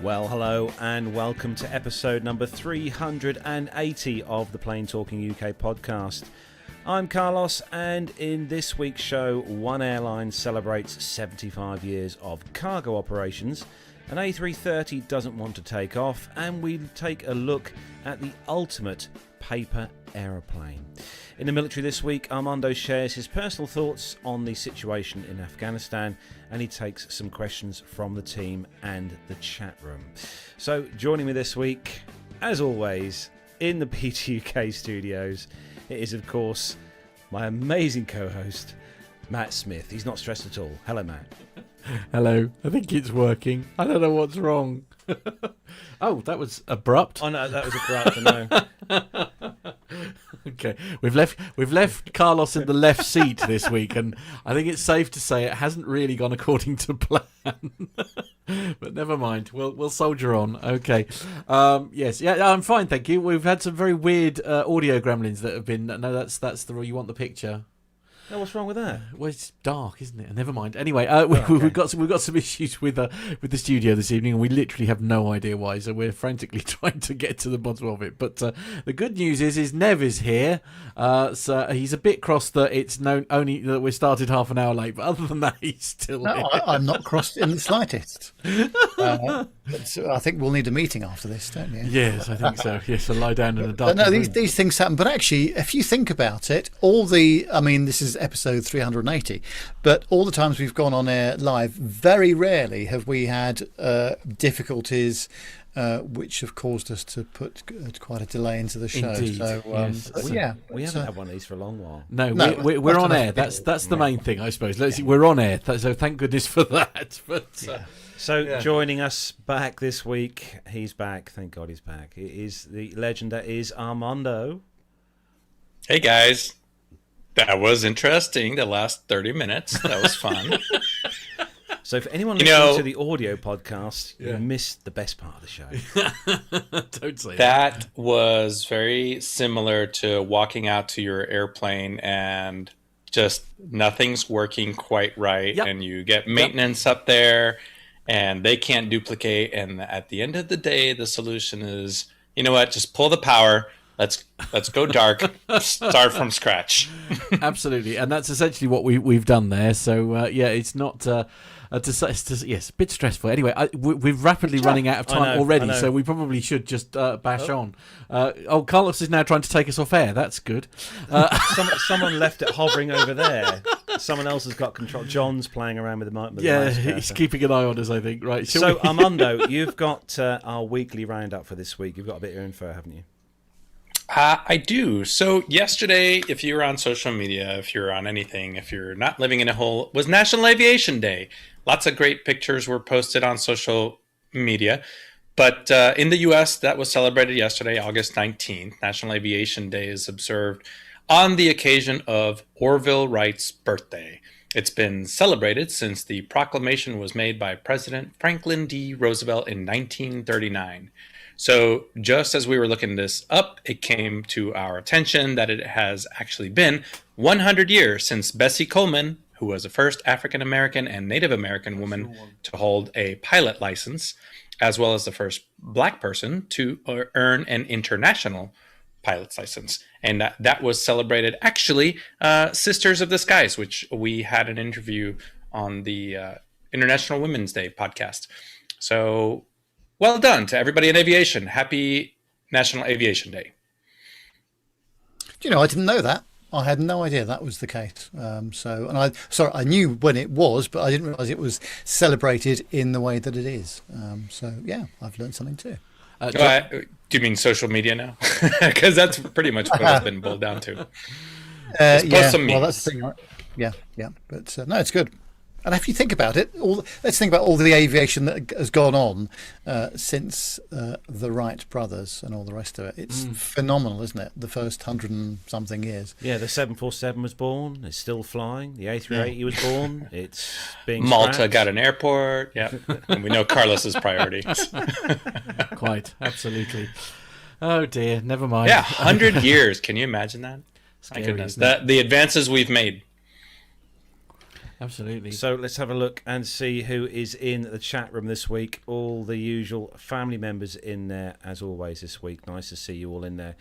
Well, hello and welcome to episode number 380 of the Plane Talking UK podcast. I'm Carlos, and in this week's show, one airline celebrates 75 years of cargo operations, an A330 doesn't want to take off, and we take a look at the ultimate paper aeroplane. In the military this week, Armando shares his personal thoughts on the situation in Afghanistan, and he takes some questions from the team and the chat room. So joining me this week, as always, in the PTUK studios, it is, of course, my amazing co-host, Matt Smith. He's not stressed at all. Hello, Matt. Hello. I think it's working. I don't know what's wrong. Oh, that was abrupt. Oh no, that was abrupt. I know. Okay, we've left Carlos in the left seat this week, and I think it's safe to say it hasn't really gone according to plan. But never mind, we'll soldier on. Okay, yes, yeah, I'm fine, thank you. We've had some very weird audio gremlins that have been. No, that's the you want the picture. No, what's wrong with that? Well, it's dark, isn't it? Never mind. Anyway, okay. we've got some issues with the studio this evening, and we literally have no idea why. So we're frantically trying to get to the bottom of it. But the good news is Nev is here. So he's a bit cross that it's known only that we started half an hour late. But other than that, he's still here. I'm not crossed in the slightest. I think we'll need a meeting after this, don't you? Yes, I think so. Yes, I'll lie down in a dark No, room. these things happen. But actually, if you think about it, this is episode 380, but all the times we've gone on air live, very rarely have we had difficulties which have caused us to put quite a delay into the show. Indeed. So, yes. We haven't had one of these for a long while. No, we're on air. That's the main thing, I suppose. We're on air, so thank goodness for that. But Joining us back this week, he's back. Thank God he's back. It is the legend that is Armando. Hey guys. That was interesting, the last 30 minutes. That was fun. So for anyone listening to the audio podcast, you missed the best part of the show. Don't say that was very similar to walking out to your airplane and just nothing's working quite right. Yep. And you get maintenance up there and they can't duplicate. And at the end of the day, the solution is, you know what, just pull the power. Let's go dark. Start from scratch. Absolutely, and that's essentially what we've done there. So it's not yes, a bit stressful. Anyway, we're rapidly running out of time already, so we probably should just bash on. Carlos is now trying to take us off air. That's good. Someone left it hovering over there. Someone else has got control. John's playing around with the mic. He's keeping an eye on us, I think. Right. So Armando, you've got our weekly roundup for this week. You've got a bit of info, haven't you? I do. So yesterday, if you were on social media, if you're on anything, if you're not living in a hole, was National Aviation Day. Lots of great pictures were posted on social media. But in the U.S., that was celebrated yesterday, August 19th. National Aviation Day is observed on the occasion of Orville Wright's birthday. It's been celebrated since the proclamation was made by President Franklin D. Roosevelt in 1939. So just as we were looking this up, it came to our attention that it has actually been 100 years since Bessie Coleman, who was the first African-American and Native American woman to hold a pilot license, as well as the first Black person to earn an international pilot's license. And that was celebrated, actually, Sisters of the Skies, which we had an interview on the International Women's Day podcast. So well done to everybody in aviation. Happy National Aviation Day. Do you know, I didn't know that. I had no idea that was the case. I knew when it was, but I didn't realise it was celebrated in the way that it is. I've learned something too. Do you mean social media now? Because that's pretty much what it's been boiled down to. Well, that's the thing, right? Yeah. But no, it's good. And if you think about it, let's think about all the aviation that has gone on since the Wright brothers and all the rest of it. It's phenomenal, isn't it? The first 100 and something years. Yeah, the 747 was born. It's still flying. The A380 was born. It's being Malta scrapped. Got an airport. Yeah, and we know Carlos's priorities. Quite, absolutely. Oh dear, never mind. Yeah, 100 years. Can you imagine that? Scary, My goodness, isn't it? the advances we've made. Absolutely. So let's have a look and see who is in the chat room this week. All the usual family members in there, as always, this week. Nice to see you all in there.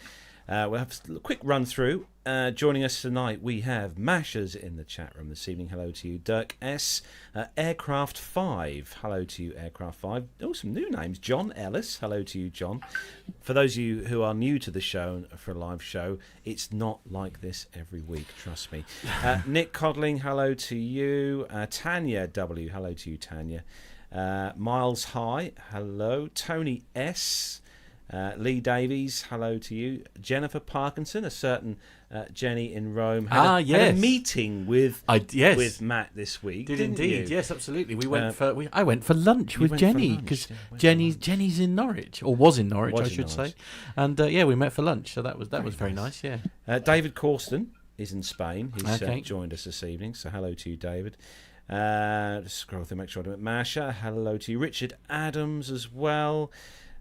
We'll have a quick run through. Joining us tonight, we have Mashers in the chat room this evening. Hello to you, Dirk S. Aircraft 5. Hello to you, Aircraft 5. Oh, some new names. John Ellis. Hello to you, John. For those of you who are new to the show, for a live show, it's not like this every week, trust me. Nick Codling, hello to you. Tanya W. Hello to you, Tanya. Miles High, hello. Tony S. Lee Davies, hello to you. Jennifer Parkinson, a certain Jenny in Rome, had a meeting with Matt this week. Did indeed, you? Yes, absolutely. We went I went for lunch with Jenny because Jenny's in Norwich, or was in Norwich, I should say. And we met for lunch, so that was very nice. Yeah. David Corsten is in Spain. He's joined us this evening, so hello to you, David. Just scroll through, make sure I don't Masha. Hello to you, Richard Adams as well.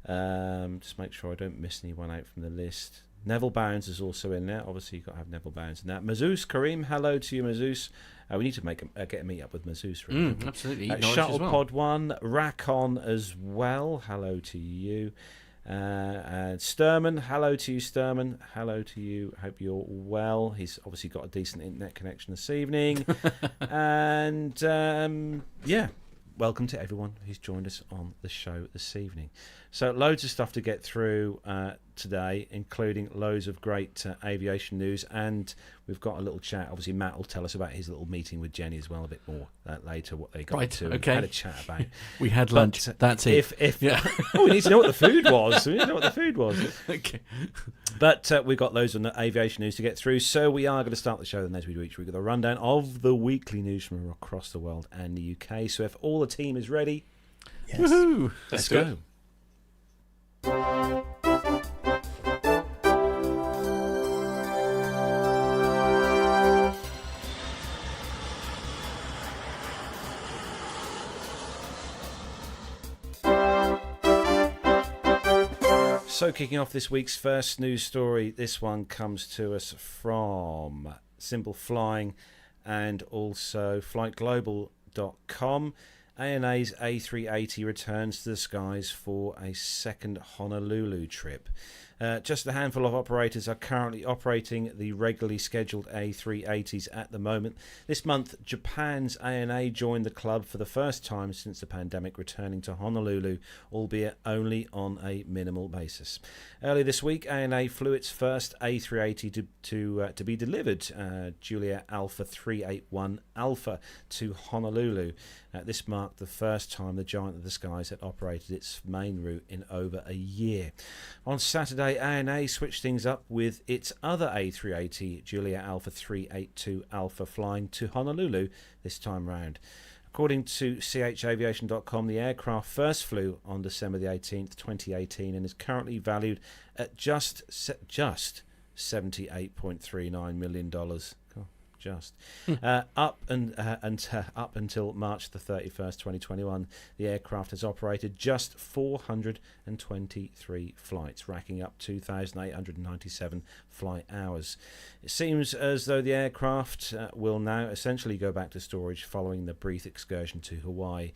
Just make sure I don't miss anyone out from the list. Neville Bounds is also in there. Obviously, you've got to have Neville Bounds in that. Mazouz Kareem, hello to you, Mazouz. We need to get a meet up with Mazouz. Really. Absolutely. Shuttlepod 1, Rackon as well. Hello to you. And Sturman, hello to you, Sturman. Hello to you. Hope you're well. He's obviously got a decent internet connection this evening. And welcome to everyone who's joined us on the show this evening. So loads of stuff to get through today, including loads of great aviation news, and we've got a little chat. Obviously, Matt will tell us about his little meeting with Jenny as well a bit more later, what they got to. Okay. Had a chat about. We had lunch. That's it. We need to know what the food was. Okay. But we've got loads of aviation news to get through, so we are going to start the show then, as we do each week, with a rundown of the weekly news from across the world and the UK. So if all the team is ready, yes. Woohoo! Let's go. So kicking off this week's first news story, this one comes to us from Simple Flying and also flightglobal.com. ANA's A380 returns to the skies for a second Honolulu trip. Just a handful of operators are currently operating the regularly scheduled A380s at the moment. This month, Japan's ANA joined the club for the first time since the pandemic, returning to Honolulu, albeit only on a minimal basis. Earlier this week, ANA flew its first A380 to be delivered, Julia Alpha 381 Alpha, to Honolulu. This marked the first time the Giant of the Skies had operated its main route in over a year. On Saturday, ANA switched things up with its other A380, Julia Alpha 382 Alpha, flying to Honolulu this time round. According to chaviation.com, the aircraft first flew on December the 18th, 2018, and is currently valued at just $78.39 million. Up until March the 31st, 2021, the aircraft has operated just 423 flights, racking up 2,897 flight hours. It seems as though the aircraft will now essentially go back to storage following the brief excursion to Hawaii.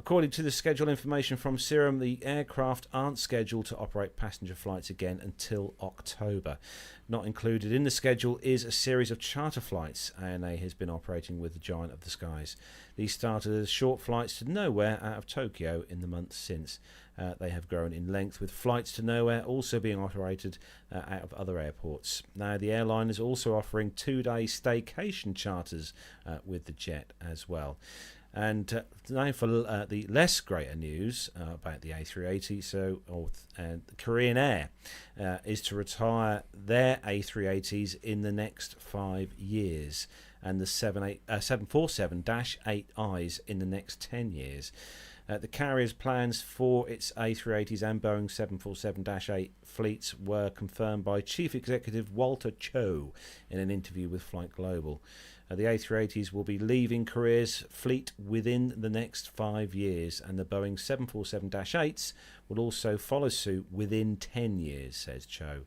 According to the schedule information from Serum, the aircraft aren't scheduled to operate passenger flights again until October. Not included in the schedule is a series of charter flights ANA has been operating with the Giant of the Skies. These started as short flights to nowhere out of Tokyo in the months since. They have grown in length, with flights to nowhere also being operated out of other airports. Now, the airline is also offering 2-day staycation charters with the jet as well. And now for the less greater news about the A380. Korean Air is to retire their A380s in the next 5 years, and the 747-8Is in the next 10 years. The carrier's plans for its A380s and Boeing 747-8 fleets were confirmed by Chief Executive Walter Cho in an interview with Flight Global. The A380s will be leaving Korea's fleet within the next 5 years, and the Boeing 747-8s will also follow suit within 10 years, says Cho.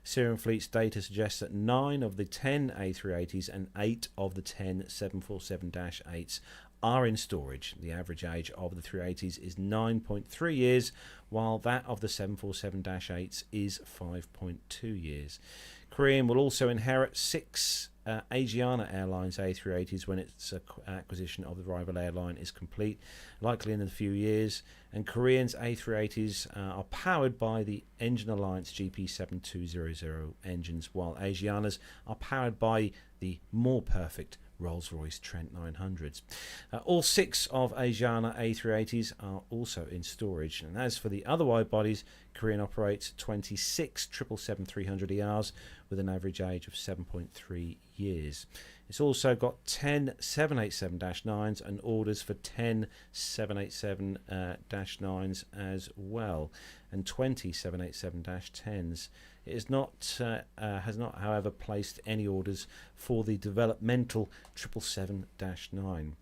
Sirian Fleet's data suggests that 9 of the 10 A380s and 8 of the 10 747-8s are in storage. The average age of the 380s is 9.3 years, while that of the 747-8s is 5.2 years. Korean will also inherit 6 Asiana Airlines A380s when its acquisition of the rival airline is complete, likely in a few years. And Korean's A380s are powered by the Engine Alliance GP7200 engines, while Asiana's are powered by the more perfect Rolls-Royce Trent 900s. All 6 of Asiana A380s are also in storage. And as for the other wide bodies, Korean operates 26 777-300ERs with an average age of 7.3 years. It's also got 10 787-9s and orders for 10 787-9s as well, and 20 787-10s. It has not, however, placed any orders for the developmental 777-9.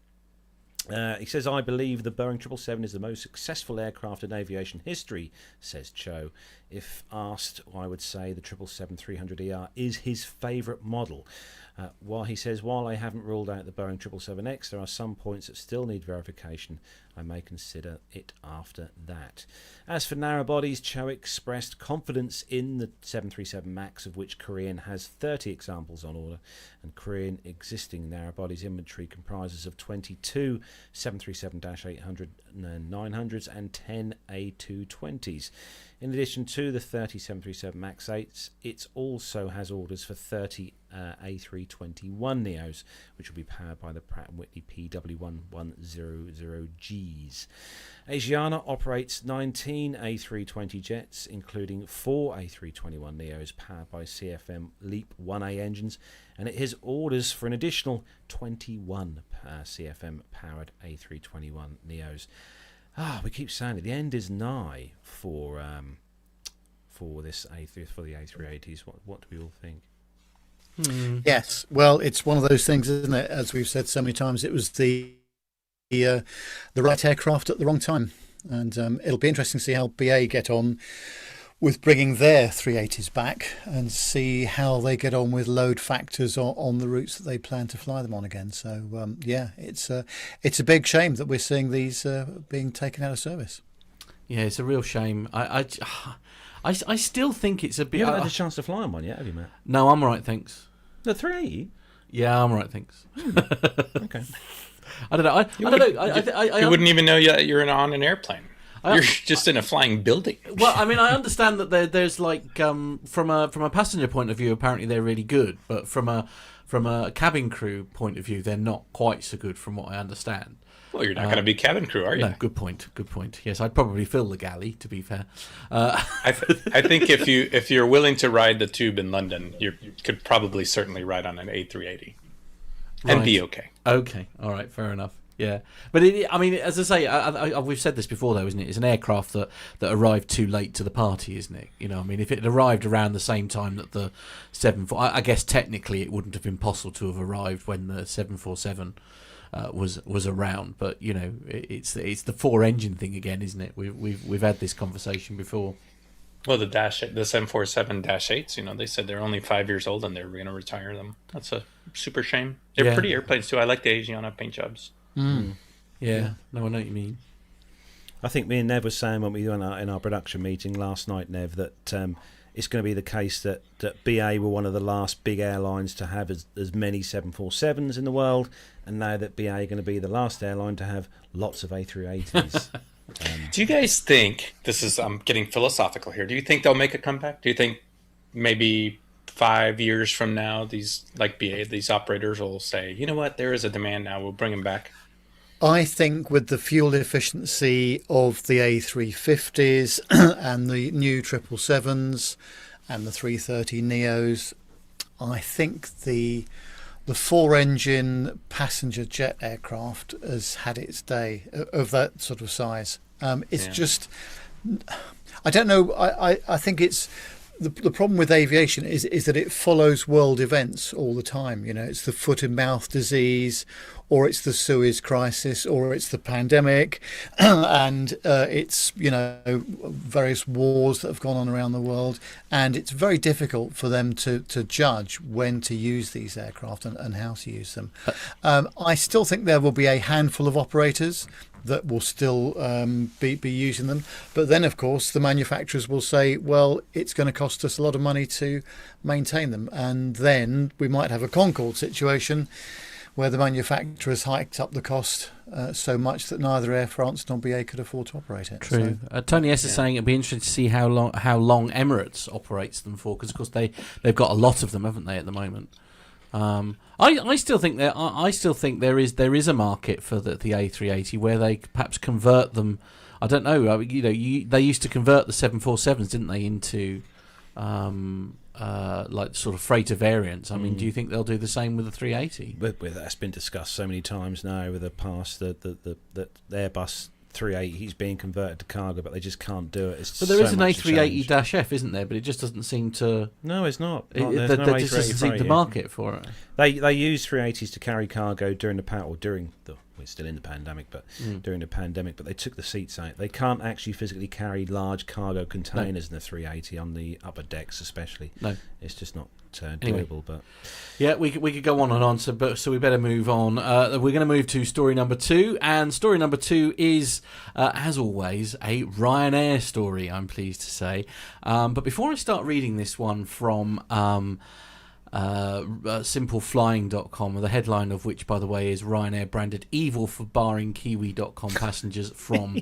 He says, I believe the Boeing 777 is the most successful aircraft in aviation history, says Cho. If asked, I would say the 777-300ER is his favourite model. While I haven't ruled out the Boeing 777X, there are some points that still need verification. I may consider it after that. As for narrow bodies, Cho expressed confidence in the 737 MAX, of which Korean has 30 examples on order, and Korean existing narrow bodies inventory comprises of 22 737-800 and 900s and 10 A220s. In addition to the 30 737 MAX 8s, it also has orders for 30 A321neos, which will be powered by the Pratt & Whitney PW1100Gs. Asiana operates 19 A320 jets, including 4 A321neos powered by CFM LEAP 1A engines, and it has orders for an additional 21 CFM-powered A321neos. We keep saying it. The end is nigh for this for the A380s. What do we all think? Yes, well, it's one of those things, isn't it? As we've said so many times, it was the right aircraft at the wrong time, and it'll be interesting to see how BA get on with bringing their 380s back and see how they get on with load factors on the routes that they plan to fly them on again. So it's a big shame that we're seeing these being taken out of service. Yeah, it's a real shame. I still think it's a bit. You haven't had a chance to fly on one yet, have you, Matt? No, I'm all right, thanks. The 380? Yeah, I'm all right, thanks. Okay. I don't know. I don't know. You wouldn't even know you're on an airplane. You're just in a flying building. Well, I mean, I understand that there's like from a passenger point of view, apparently they're really good, but from a cabin crew point of view, they're not quite so good, from what I understand. Well, you're not going to be cabin crew, are you? No, good point. Good point. Yes, I'd probably fill the galley, to be fair. I think if you're willing to ride the tube in London, you could probably certainly ride on an A380 and be okay. Okay, all right, fair enough. Yeah, but I mean, as I say, we've said this before, though, isn't it? It's an aircraft that arrived too late to the party, isn't it? You know, I mean, if it had arrived around the same time that the 747, I guess technically it wouldn't have been possible to have arrived when the 747 was around. But you know, it's the 4-engine thing again, isn't it? We've had this conversation before. Well, the 747-8s, you know, they said they're only 5 years old and they're going to retire them. That's a super shame. They're pretty airplanes too. I like the Asiana paint jobs. Yeah, no, I know what you mean. I think me and Nev were saying when we were in our production meeting last night, Nev, that it's going to be the case that BA were one of the last big airlines to have as many 747s in the world, and now that BA are going to be the last airline to have lots of A380s. Do you guys think, I'm getting philosophical here, do you think they'll make a comeback? Do you think maybe 5 years from now, these operators will say, you know what, there is a demand now, we'll bring them back? I think with the fuel efficiency of the A350s and the new 777s and the 330neos, I think the the 4-engine passenger jet aircraft has had its day of that sort of size. It's just, I don't know. I think it's the problem with aviation is that it follows world events all the time. You know, it's the foot and mouth disease, or it's the Suez crisis, or it's the pandemic, and it's, you know, various wars that have gone on around the world, and it's very difficult for them to judge when to use these aircraft and how to use them. I still think there will be a handful of operators that will still be using them. But then, of course, the manufacturers will say, well, it's going to cost us a lot of money to maintain them. And then we might have a Concorde situation where the manufacturers hiked up the cost so much that neither Air France nor BA could afford to operate it. True. So, Tony S is saying it'd be interesting to see how long Emirates operates them for, because, of course, they've got a lot of them, haven't they, at the moment? I still think there is a market for the A380 where they perhaps convert them. I don't know. You know, they used to convert the 747s, didn't they, into like sort of freighter variants. I mean, do you think they'll do the same with the 380? But that's been discussed so many times now over the past. The Airbus 380 is being converted to cargo, but they just can't do it. But there is an A380-F, isn't there? But it just doesn't seem to. No, it's not. There just doesn't seem the market for it. They use 380s to carry cargo during we're still in the pandemic, but during the pandemic. But they took the seats out. They can't actually physically carry large cargo containers in the 380 on the upper decks, especially. No, it's just not doable. Anyway. But yeah, we could go on and on. So we better move on. We're going to move to story number 2, and story number 2 is, as always, a Ryanair story. I'm pleased to say. But before I start reading this one from simpleflying.com, the headline of which, by the way, is Ryanair branded evil for barring kiwi.com passengers from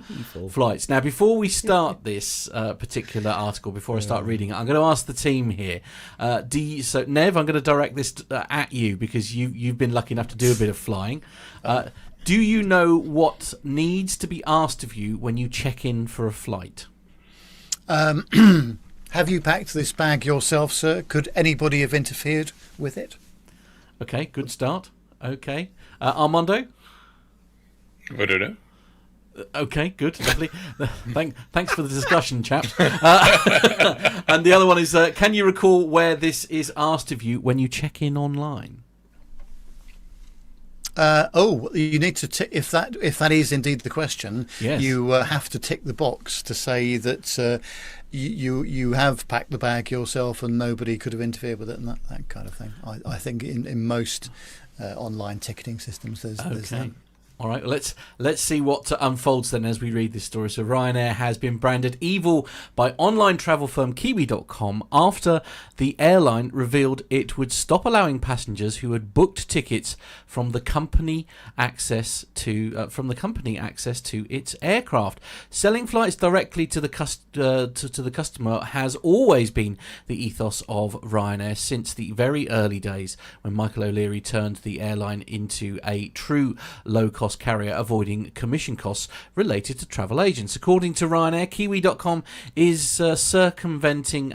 flights. Now, before we start this particular article, before I start reading it, I'm going to ask the team here. So, Nev, I'm going to direct this at you because you've been lucky enough to do a bit of flying. Do you know what needs to be asked of you when you check in for a flight? Have you packed this bag yourself, sir? Could anybody have interfered with it? Okay, good start. Okay. Armando? I don't know. Okay, good, lovely. Thanks for the discussion, chap. And the other one is, can you recall where this is asked of you when you check in online? You need to if that is indeed the question, yes. You have to tick the box to say that you have packed the bag yourself and nobody could have interfered with it and that kind of thing. I think in most online ticketing systems there's that. All right, let's see what unfolds then as we read this story. So Ryanair has been branded evil by online travel firm Kiwi.com after the airline revealed it would stop allowing passengers who had booked tickets from the company access to its aircraft. Selling flights directly to the customer has always been the ethos of Ryanair since the very early days when Michael O'Leary turned the airline into a true low-cost carrier, avoiding commission costs related to travel agents. According to Ryanair, Kiwi.com is circumventing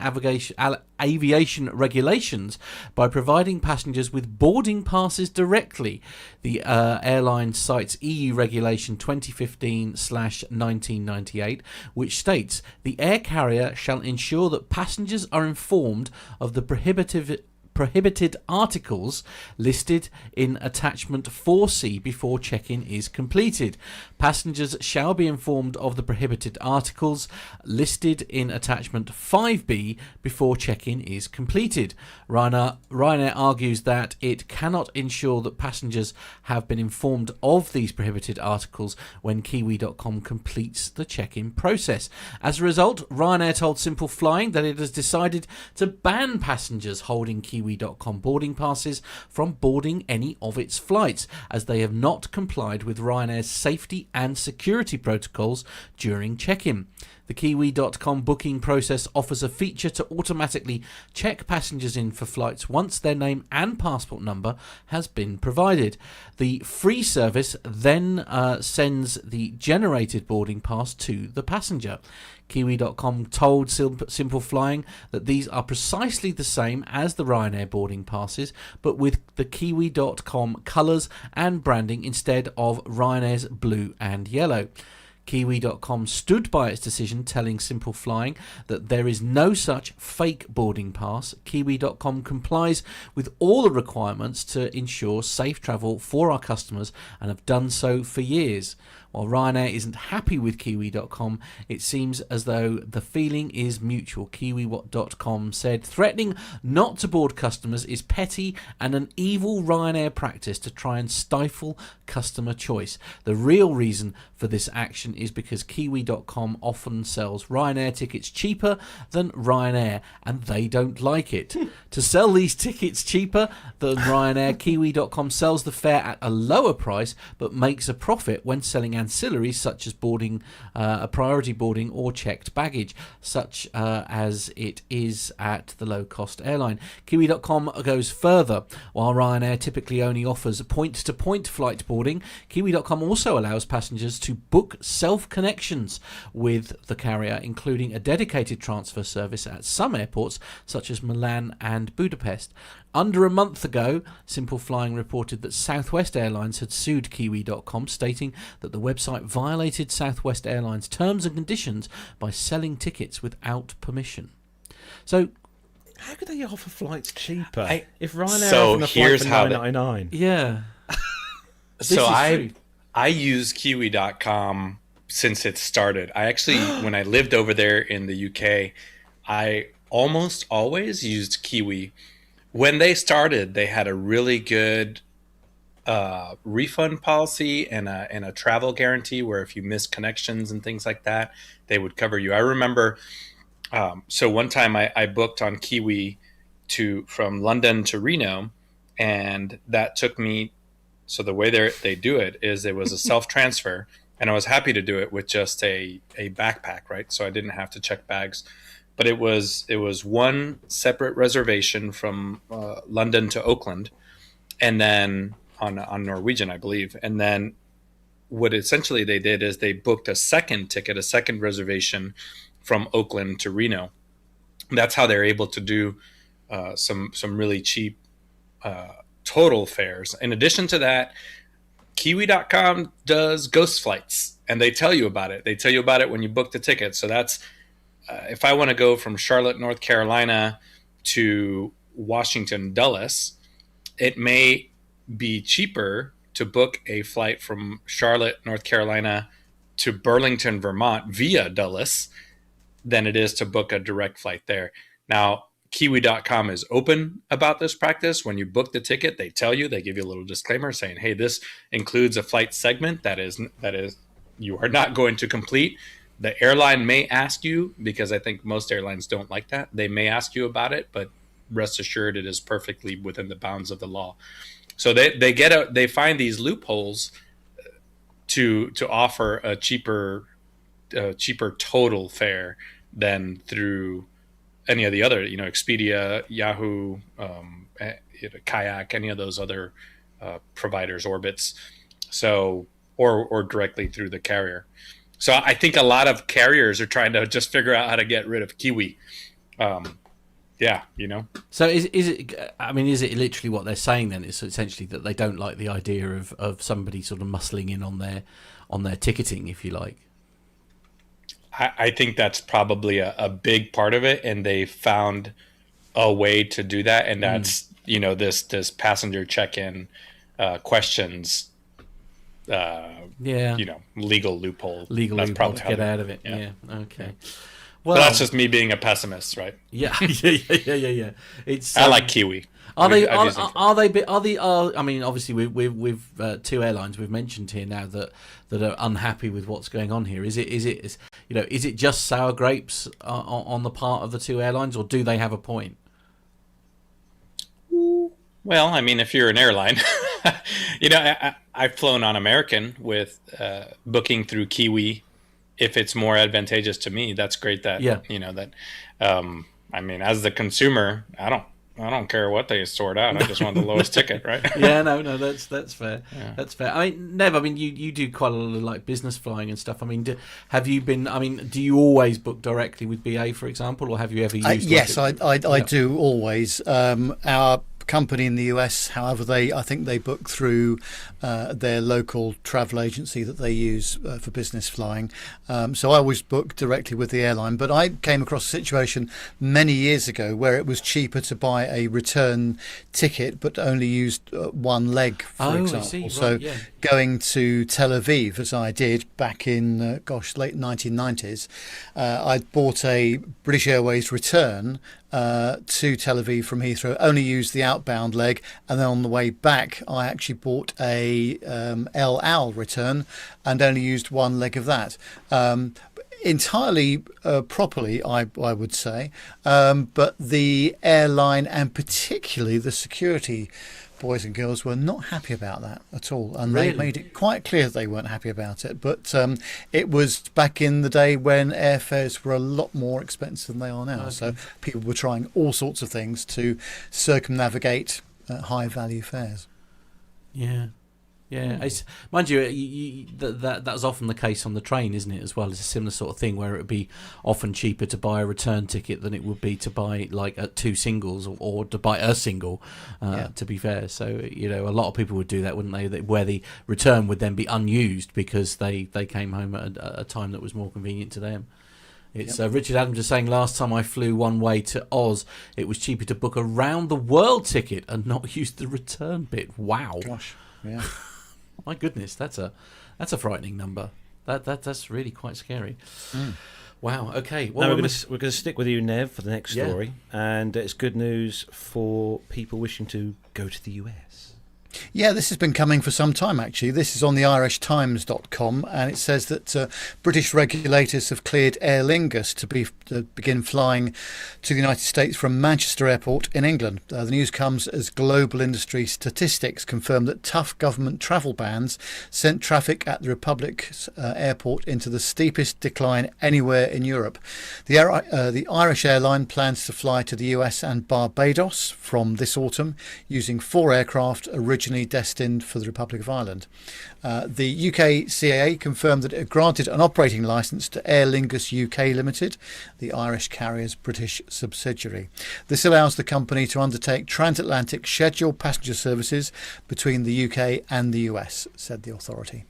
aviation regulations by providing passengers with boarding passes directly. The airline cites EU Regulation 2015/1998, which states the air carrier shall ensure that passengers are informed of the prohibited articles listed in attachment 4C before check-in is completed. Passengers shall be informed of the prohibited articles listed in attachment 5B before check-in is completed. Ryanair argues that it cannot ensure that passengers have been informed of these prohibited articles when Kiwi.com completes the check-in process. As a result, Ryanair told Simple Flying that it has decided to ban passengers holding Kiwi.com boarding passes from boarding any of its flights, as they have not complied with Ryanair's safety and security protocols during check-in. The Kiwi.com booking process offers a feature to automatically check passengers in for flights once their name and passport number has been provided. The free service then sends the generated boarding pass to the passenger. Kiwi.com told Simple Flying that these are precisely the same as the Ryanair boarding passes, but with the Kiwi.com colours and branding instead of Ryanair's blue and yellow. Kiwi.com stood by its decision, telling Simple Flying that there is no such fake boarding pass. Kiwi.com complies with all the requirements to ensure safe travel for our customers and have done so for years. While Ryanair isn't happy with Kiwi.com, it seems as though the feeling is mutual. Kiwi.com said, threatening not to board customers is petty and an evil Ryanair practice to try and stifle customer choice. The real reason for this action is because Kiwi.com often sells Ryanair tickets cheaper than Ryanair, and they don't like it. To sell these tickets cheaper than Ryanair, Kiwi.com sells the fare at a lower price but makes a profit when selling ancillaries such as boarding, a priority boarding or checked baggage, such as it is at the low-cost airline. Kiwi.com goes further. While Ryanair typically only offers point-to-point flight boarding, Kiwi.com also allows passengers to book self-connections with the carrier, including a dedicated transfer service at some airports such as Milan and Budapest. Under a month ago, Simple Flying reported that Southwest Airlines had sued Kiwi.com, stating that the website violated Southwest Airlines' terms and conditions by selling tickets without permission. So, how could they offer flights cheaper if Ryanair so offered a flight for $9.99? Yeah. So I use Kiwi.com since it started. I actually, when I lived over there in the UK, I almost always used Kiwi. When they started, they had a really good refund policy and a travel guarantee where if you missed connections and things like that, they would cover you. I remember, so one time I booked on Kiwi from London to Reno, and that took me, so the way they do it is it was a self-transfer, and I was happy to do it with just a backpack, right? So I didn't have to check bags. But it was one separate reservation from London to Oakland, and then on Norwegian, I believe. And then what essentially they did is they booked a second ticket, a second reservation from Oakland to Reno. That's how they're able to do some really cheap total fares. In addition to that, Kiwi.com does ghost flights, and they tell you about it. They tell you about it when you book the ticket. So that's if I want to go from Charlotte, North Carolina to Washington Dulles, it may be cheaper to book a flight from Charlotte, North Carolina to Burlington, Vermont via Dulles than it is to book a direct flight there. Now, Kiwi.com is open about this practice. When you book the ticket, they tell you, they give you a little disclaimer saying, hey, this includes a flight segment that is you are not going to complete. The airline may ask you, because I think most airlines don't like that. They may ask you about it, but rest assured it is perfectly within the bounds of the law. So they find these loopholes to offer a cheaper total fare than through any of the other, Expedia, Yahoo, Kayak, any of those other providers, Orbitz. So or directly through the carrier. So I think a lot of carriers are trying to just figure out how to get rid of Kiwi. So is it? I mean, is it literally what they're saying then? It's essentially that they don't like the idea of somebody sort of muscling in on their ticketing, if you like. I think that's probably a big part of it, and they found a way to do that, and that's this passenger check-in questions. Legal loophole. That's probably to get out of it. Yeah. Okay. Well, but that's just me being a pessimist, right? Yeah. It's. I like Kiwi. Are they? I mean, obviously, we've two airlines we've mentioned here now that are unhappy with what's going on here. Is it just sour grapes on the part of the two airlines, or do they have a point? Well, I mean, if you're an airline, I've flown on American with booking through Kiwi if it's more advantageous to me, that's great. That I mean, as the consumer, I don't care what they sort out. I just want the lowest ticket, right? No, that's fair. Yeah. That's fair. I mean, Nev, you do quite a lot of like business flying and stuff. I mean, do you always book directly with BA, for example, or have you ever used? Yes, I do always. Our company in the US, however, I think they book through their local travel agency that they use for business flying. So I always book directly with the airline. But I came across a situation many years ago where it was cheaper to buy a return ticket, but only used one leg, for example. I see. Right, so going to Tel Aviv, as I did back in late 1990s, I bought a British Airways return to Tel Aviv from Heathrow, only used the outbound leg, and then on the way back I actually bought a El Al return and only used one leg of that. Entirely properly, I would say, but the airline and particularly the security boys and girls were not happy about that at all, and they made it quite clear that they weren't happy about it. But it was back in the day when airfares were a lot more expensive than they are now. Okay. So people were trying all sorts of things to circumnavigate high value fares. Yeah, mind you, that was often the case on the train, isn't it? As well, it's a similar sort of thing where it would be often cheaper to buy a return ticket than it would be to buy like two singles or to buy a single. To be fair, so a lot of people would do that, wouldn't they? Where the return would then be unused because they came home at a time that was more convenient to them. It's Richard Adams just saying, last time I flew one way to Oz, it was cheaper to book a round the world ticket and not use the return bit. Wow. Gosh, yeah. My goodness, that's a frightening number. That's really quite scary. Wow. Okay. Well, we're going to stick with you, Nev, for the next story, and it's good news for people wishing to go to the US. Yeah, this has been coming for some time, actually. This is on the irishtimes.com, and it says that British regulators have cleared Aer Lingus to begin flying to the United States from Manchester Airport in England. The news comes as global industry statistics confirm that tough government travel bans sent traffic at the Republic's airport into the steepest decline anywhere in Europe. The Irish airline plans to fly to the US and Barbados from this autumn using 4 aircraft originally destined for the Republic of Ireland. The UK CAA confirmed that it granted an operating licence to Aer Lingus UK Limited, the Irish carrier's British subsidiary. This allows the company to undertake transatlantic scheduled passenger services between the UK and the US, said the authority.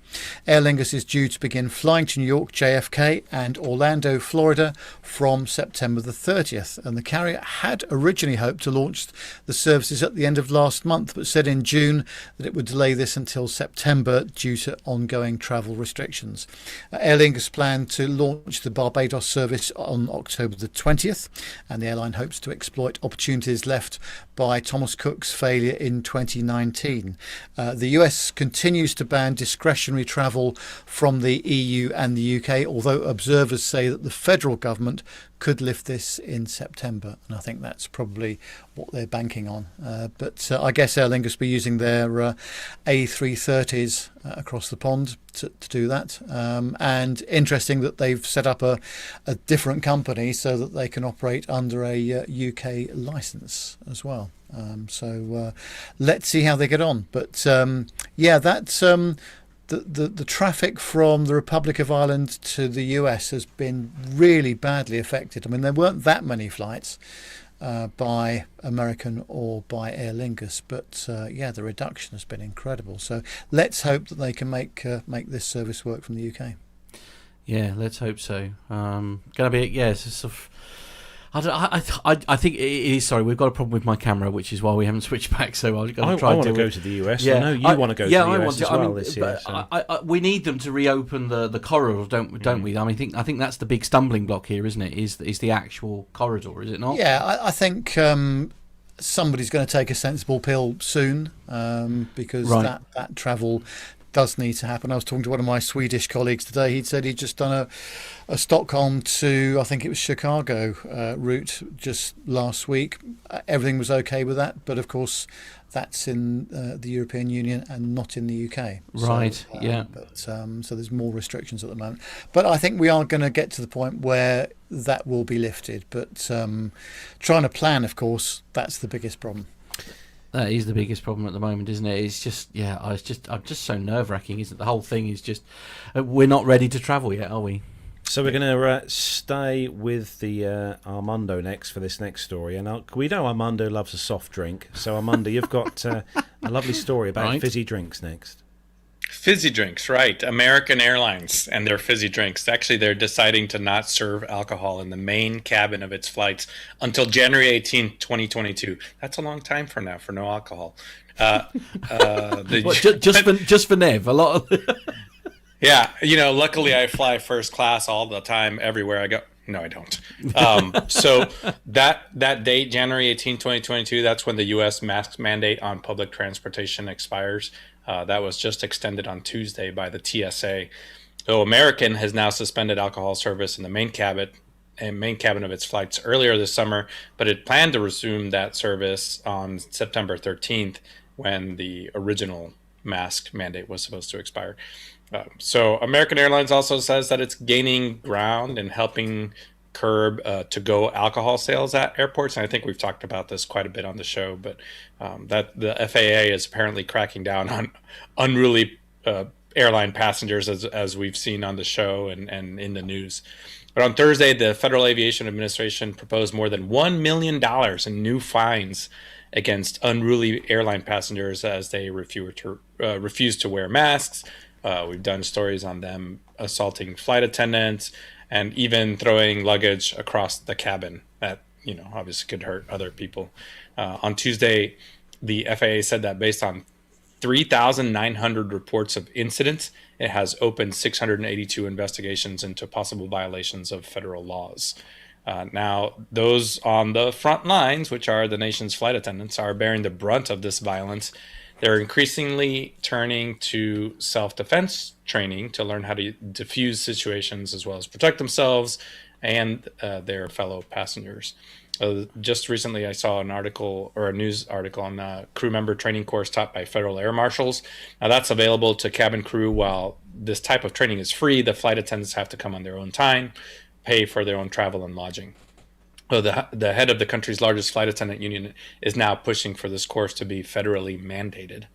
Aer Lingus is due to begin flying to New York, JFK and Orlando, Florida from September the 30th, and the carrier had originally hoped to launch the services at the end of last month, but said in June that it would delay this until September due to ongoing travel restrictions. Aer Lingus planned to launch the Barbados service on October the 20th, and the airline hopes to exploit opportunities left by Thomas Cook's failure in 2019. The US continues to ban discretionary travel from the EU and the UK, although observers say that the federal government could lift this in September, and I think that's probably what they're banking on. But I guess Aer Lingus will be using their A330s across the pond to do that. And interesting that they've set up a different company so that they can operate under a UK licence as well. So let's see how they get on. But that's... The traffic from the Republic of Ireland to the US has been really badly affected. I mean, there weren't that many flights by American or by Aer Lingus, but the reduction has been incredible. So let's hope that they can make this service work from the UK. Yeah, let's hope so. Gonna be it's a sort of. I think it is. Sorry, we've got a problem with my camera, which is why we haven't switched back. So I'm going to try. I want to go to the US. Yeah, I know you want to go to the US as well this year. So. We need them to reopen the corridor, don't we? I mean, I think that's the big stumbling block here, isn't it? Is the actual corridor? Is it not? Yeah, I think somebody's going to take a sensible pill soon because that travel does need to happen. I was talking to one of my Swedish colleagues today. He'd said he'd just done a Stockholm to, I think it was Chicago route just last week. Everything was okay with that, but of course that's in the European Union and not in the UK. Right. So, yeah. But so there's more restrictions at the moment. But I think we are going to get to the point where that will be lifted. But trying to plan, of course, that's the biggest problem. That is the biggest problem at the moment, isn't it? It's just, I'm just so nerve-wracking, isn't it? The whole thing is just, we're not ready to travel yet, are we? So we're going to stay with the Armando next for this next story. And we know Armando loves a soft drink. So, Armando, you've got a lovely story about fizzy drinks next. Fizzy drinks, right. American Airlines and their fizzy drinks. Actually, they're deciding to not serve alcohol in the main cabin of its flights until January 18th, 2022. That's a long time from now for no alcohol. Just for Nev, a lot of... Yeah, luckily I fly first class all the time everywhere I go. No, I don't. So that date, January 18, 2022, that's when the U.S. mask mandate on public transportation expires. That was just extended on Tuesday by the TSA. So American has now suspended alcohol service in the main cabin of its flights earlier this summer, but it planned to resume that service on September 13th when the original mask mandate was supposed to expire. So American Airlines also says that it's gaining ground and helping curb to-go alcohol sales at airports. And I think we've talked about this quite a bit on the show, but that the FAA is apparently cracking down on unruly airline passengers, as we've seen on the show and in the news. But on Thursday, the Federal Aviation Administration proposed more than $1 million in new fines against unruly airline passengers as they refuse to wear masks. We've done stories on them assaulting flight attendants and even throwing luggage across the cabin that, obviously could hurt other people. On Tuesday, the FAA said that based on 3,900 reports of incidents, it has opened 682 investigations into possible violations of federal laws. Now, those on the front lines, which are the nation's flight attendants, are bearing the brunt of this violence. They're increasingly turning to self-defense training to learn how to defuse situations as well as protect themselves and their fellow passengers. Just recently, I saw an article or a news article on the crew member training course taught by federal air marshals. Now, that's available to cabin crew. While this type of training is free, the flight attendants have to come on their own time, pay for their own travel and lodging. So the head of the country's largest flight attendant union is now pushing for this course to be federally mandated.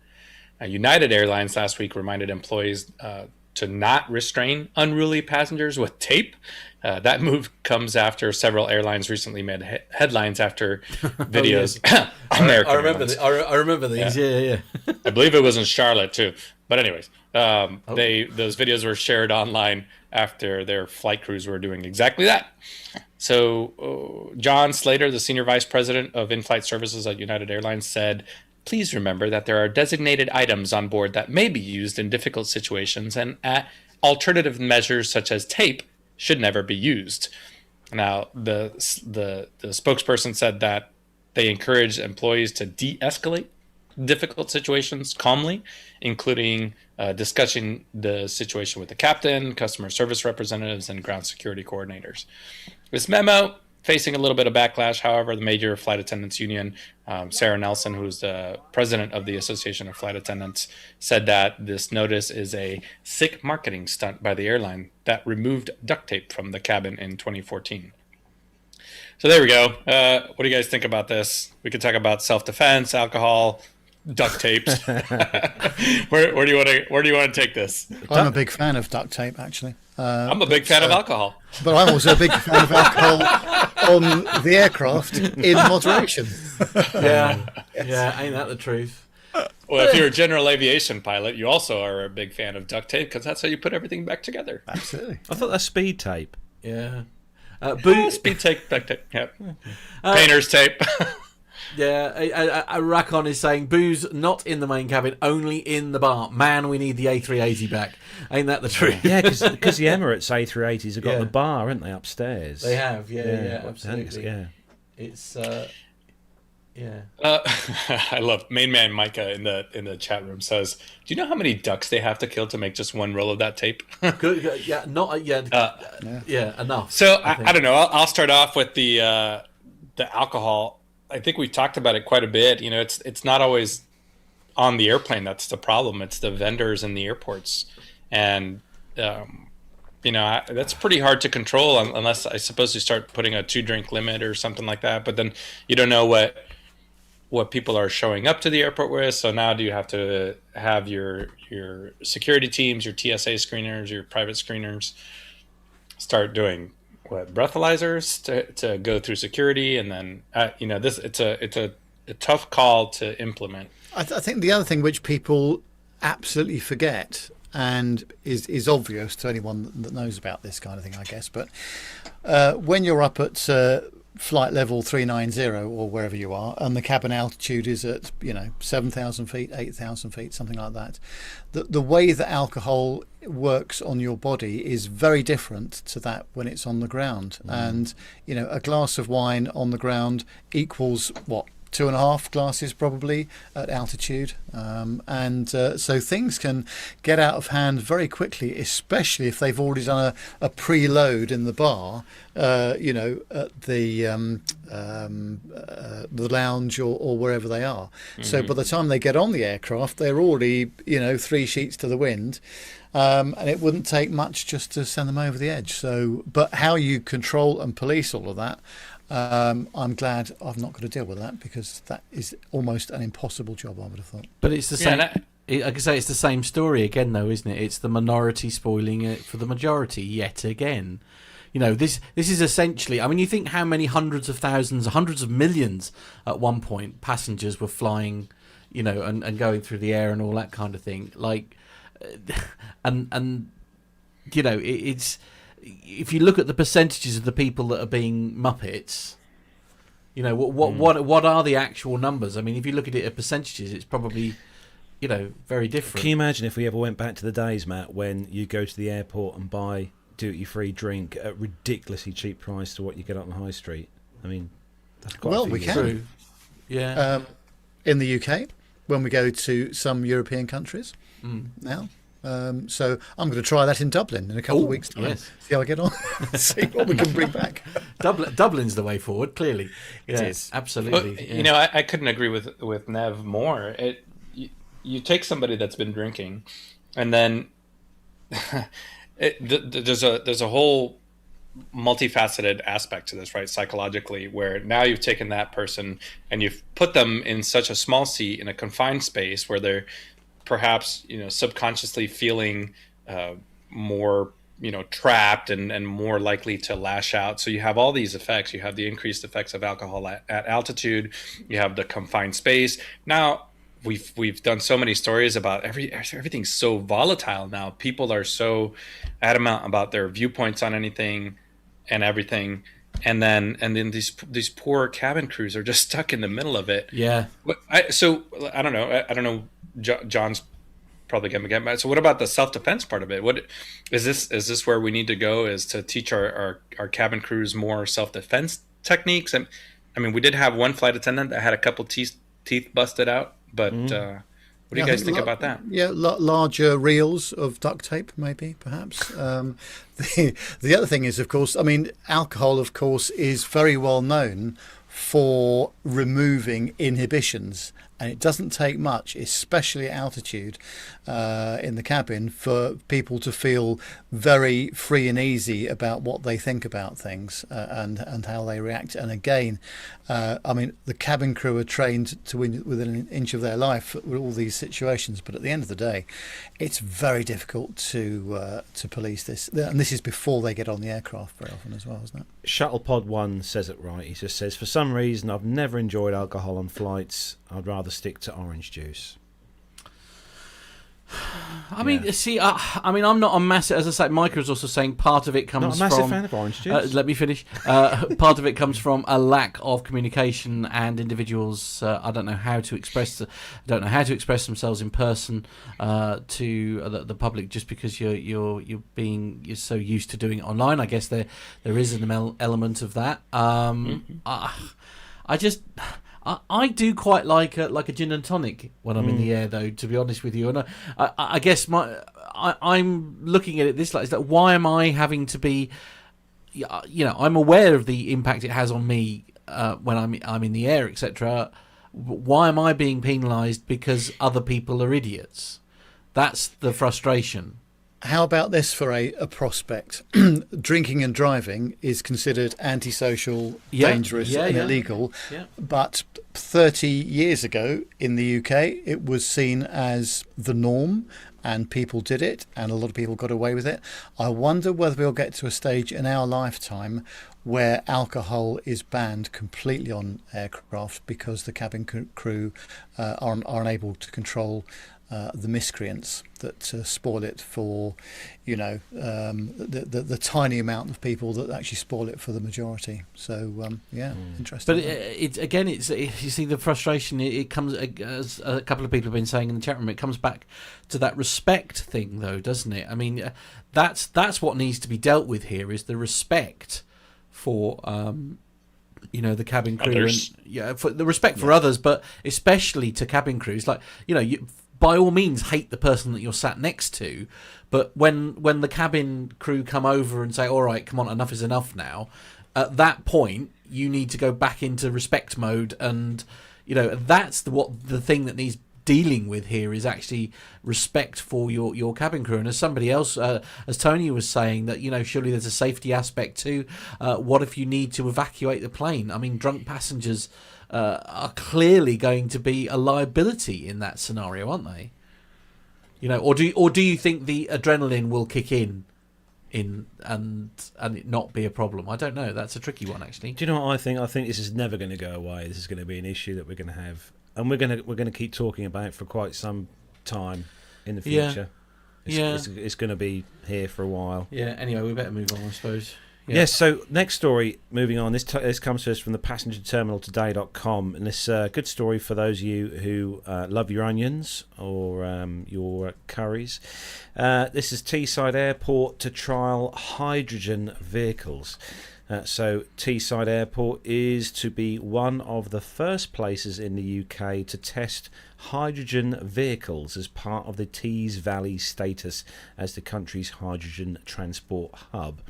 United Airlines last week reminded employees to not restrain unruly passengers with tape. That move comes after several airlines recently made headlines after videos. I remember these. Yeah. I believe it was in Charlotte too. But anyways, those videos were shared online after their flight crews were doing exactly that. So John Slater, the senior vice president of in-flight services at United Airlines, said, "Please remember that there are designated items on board that may be used in difficult situations, and alternative measures such as tape should never be used." Now, the spokesperson said that they encourage employees to de-escalate difficult situations calmly, including discussing the situation with the captain, customer service representatives, and ground security coordinators. This memo facing a little bit of backlash. However, the major flight attendants union, Sarah Nelson, who's the president of the Association of Flight Attendants, said that this notice is a sick marketing stunt by the airline that removed duct tape from the cabin in 2014. So there we go. What do you guys think about this? We could talk about self-defense, alcohol, duct tapes. Where do you want to take this? I'm a big fan of duct tape, actually. I'm a big fan of alcohol. But I'm also a big fan of alcohol on the aircraft in moderation. Yeah, ain't that the truth? Well, if you're a general aviation pilot, you also are a big fan of duct tape because that's how you put everything back together. Absolutely. I thought that's speed tape. Yeah. Speed tape, duct tape. Yep. Painter's tape. Yeah, Rakon is saying booze not in the main cabin, only in the bar. Man, we need the A380 back. Ain't that the truth? Yeah, because the Emirates A380s have got the bar, haven't they, upstairs? They have, yeah, absolutely. Yeah. It's I love main man Micah in the chat room says, "Do you know how many ducks they have to kill to make just one roll of that tape?" Good, yeah, not enough. So I don't know. I'll start off with the alcohol. I think we've talked about it quite a bit. It's not always on the airplane that's the problem. It's the vendors in the airports, and that's pretty hard to control unless I suppose you start putting a 2-drink limit or something like that. But then you don't know what people are showing up to the airport with. So now do you have to have your security teams, your TSA screeners, your private screeners start doing breathalyzers to go through security, and then it's a tough call to implement. I think the other thing which people absolutely forget, and is obvious to anyone that knows about this kind of thing, I guess, but when you're up at flight level 390 or wherever you are, and the cabin altitude is at 7,000 feet, 8,000 feet, something like that, the way that alcohol works on your body is very different to that when it's on the ground. And a glass of wine on the ground equals what, 2.5 glasses probably at altitude, so things can get out of hand very quickly, especially if they've already done a preload in the bar, at the lounge or wherever they are. So by the time they get on the aircraft, they're already 3 sheets to the wind. And it wouldn't take much just to send them over the edge. So, but how you control and police all of that, I'm glad I've not got to deal with that, because that is almost an impossible job, I would have thought. But it's the same. Like I say, it's the same story again, though, isn't it? It's the minority spoiling it for the majority yet again. This is essentially. I mean, you think how many hundreds of thousands, hundreds of millions at one point passengers were flying, and going through the air and all that kind of thing. Like, it's. If you look at the percentages of the people that are being Muppets, what are the actual numbers? I mean, if you look at it at percentages, it's probably, very different. Can you imagine if we ever went back to the days, Matt, when you go to the airport and buy duty-free drink at ridiculously cheap price to what you get on the high street? I mean, that's quite well, we can. True. Yeah. In the UK, when we go to some European countries now. So I'm going to try that in Dublin in a couple of weeks' time. Yes. See how I get on. See what we can bring back. Dublin's the way forward, clearly. It is. Absolutely. Well, I couldn't agree with Nev more. You take somebody that's been drinking, and then there's a whole multifaceted aspect to this, right? Psychologically, where now you've taken that person and you've put them in such a small seat in a confined space where they're perhaps subconsciously feeling more trapped and more likely to lash out. So you have all these effects. You have the increased effects of alcohol at altitude. You have the confined space. Now we've done so many stories about everything's so volatile now. People are so adamant about their viewpoints on anything and everything. And then these poor cabin crews are just stuck in the middle of it. Yeah. So I don't know. John's probably going to get mad. So what about the self-defense part of it? What is this? Is this where we need to go? Is to teach our cabin crews more self-defense techniques? And I mean, we did have one flight attendant that had a couple teeth busted out. But what do you guys think about that? Yeah, larger reels of duct tape, maybe, perhaps. The other thing is, of course, I mean, alcohol, of course, is very well known for removing inhibitions. And it doesn't take much, especially at altitude in the cabin, for people to feel very free and easy about what they think about things and how they react. And again, I mean, the cabin crew are trained to within an inch of their life with all these situations. But at the end of the day, it's very difficult to police this. And this is before they get on the aircraft very often as well, isn't it? Shuttlepod1 says it right. He just says, for some reason, I've never enjoyed alcohol on flights. I'd rather stick to orange juice. I mean, see, I mean, I'm not a massive. As I say, Micah is also saying part of it comes from. Not a massive fan of orange juice. Let me finish. Part of it comes from a lack of communication, and individuals. I don't know how to express. Themselves in person to the public, just because you're so used to doing it online. I guess there is an element of that. I do quite like a gin and tonic when I'm in the air, though, to be honest with you. And I guess I'm looking at it this way: is that why am I having to be? I'm aware of the impact it has on me when I'm in the air, etc. why am I being penalised because other people are idiots? That's the frustration. How about this for a prospect? Drinking and driving is considered antisocial, dangerous and illegal. Yeah. But 30 years ago in the UK, it was seen as the norm and people did it and a lot of people got away with it. I wonder whether we'll get to a stage in our lifetime where alcohol is banned completely on aircraft because the cabin crew are unable to control the miscreants that spoil it for, the tiny amount of people that actually spoil it for the majority. So interesting. But it's you see the frustration. It comes, as a couple of people have been saying in the chat room. It comes back to that respect thing, though, doesn't it? I mean, that's what needs to be dealt with here. Is the respect for the cabin crew others. And for the respect for others, but especially to cabin crews. Like you by all means hate the person that you're sat next to, but when the cabin crew come over and say, all right, come on, enough is enough now, at that point you need to go back into respect mode, and that's the thing that needs dealing with here is actually respect for your cabin crew. And as somebody else, as Tony was saying, that surely there's a safety aspect too. What if you need to evacuate the plane? I mean, drunk passengers are clearly going to be a liability in that scenario, aren't they? Or do you think the adrenaline will kick in and it not be a problem? I don't know. That's a tricky one, actually. Do you know what I think? I think this is never going to go away. This is going to be an issue that we're going to have, and we're going to keep talking about for quite some time in the future. It's going to be here for a while. Yeah. Anyway, we better move on, I suppose. Yeah. Yes, so next story, moving on. This comes to us from the passengerterminaltoday.com, and this good story for those of you who love your onions or your curries. This is Teesside Airport to trial hydrogen vehicles. So Teesside Airport is to be one of the first places in the UK to test hydrogen vehicles as part of the Tees Valley status as the country's hydrogen transport hub.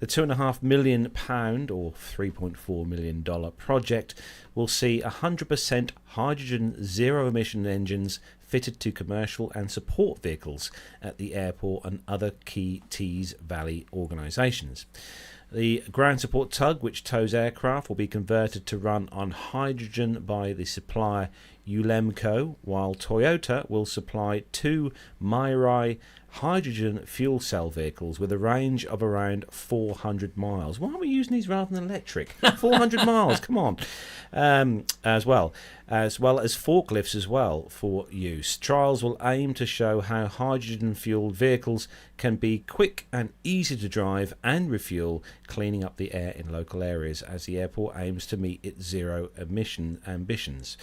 The £2.5 million or $3.4 million project will see 100% hydrogen zero-emission engines fitted to commercial and support vehicles at the airport and other key Tees Valley organisations. The ground support tug, which tows aircraft, will be converted to run on hydrogen by the supplier Ulemco, while Toyota will supply two Mirai hydrogen fuel cell vehicles with a range of around 400 miles. Why are we using these rather than electric? 400 miles, come on. As well as forklifts as well for use. Trials will aim to show how hydrogen-fueled vehicles can be quick and easy to drive and refuel, cleaning up the air in local areas as the airport aims to meet its zero-emission ambitions.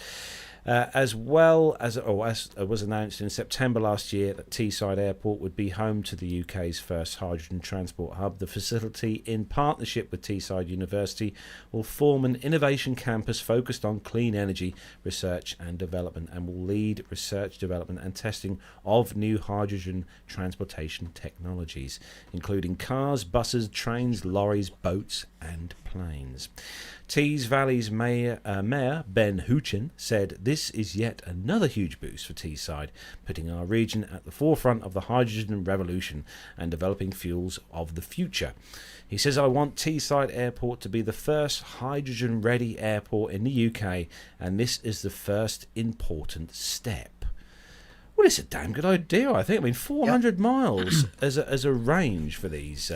As was announced in September last year that Teesside Airport would be home to the UK's first hydrogen transport hub. The facility, in partnership with Teesside University, will form an innovation campus focused on clean energy research and development, and will lead research, development and testing of new hydrogen transportation technologies, including cars, buses, trains, lorries, boats and planes. Tees Valley's Mayor Ben Hoochin said, "This is yet another huge boost for Teesside, putting our region at the forefront of the hydrogen revolution and developing fuels of the future." He says, "I want Teesside Airport to be the first hydrogen-ready airport in the UK, and this is the first important step." Well, it's a damn good idea, I think. I mean, 400 miles as a range for these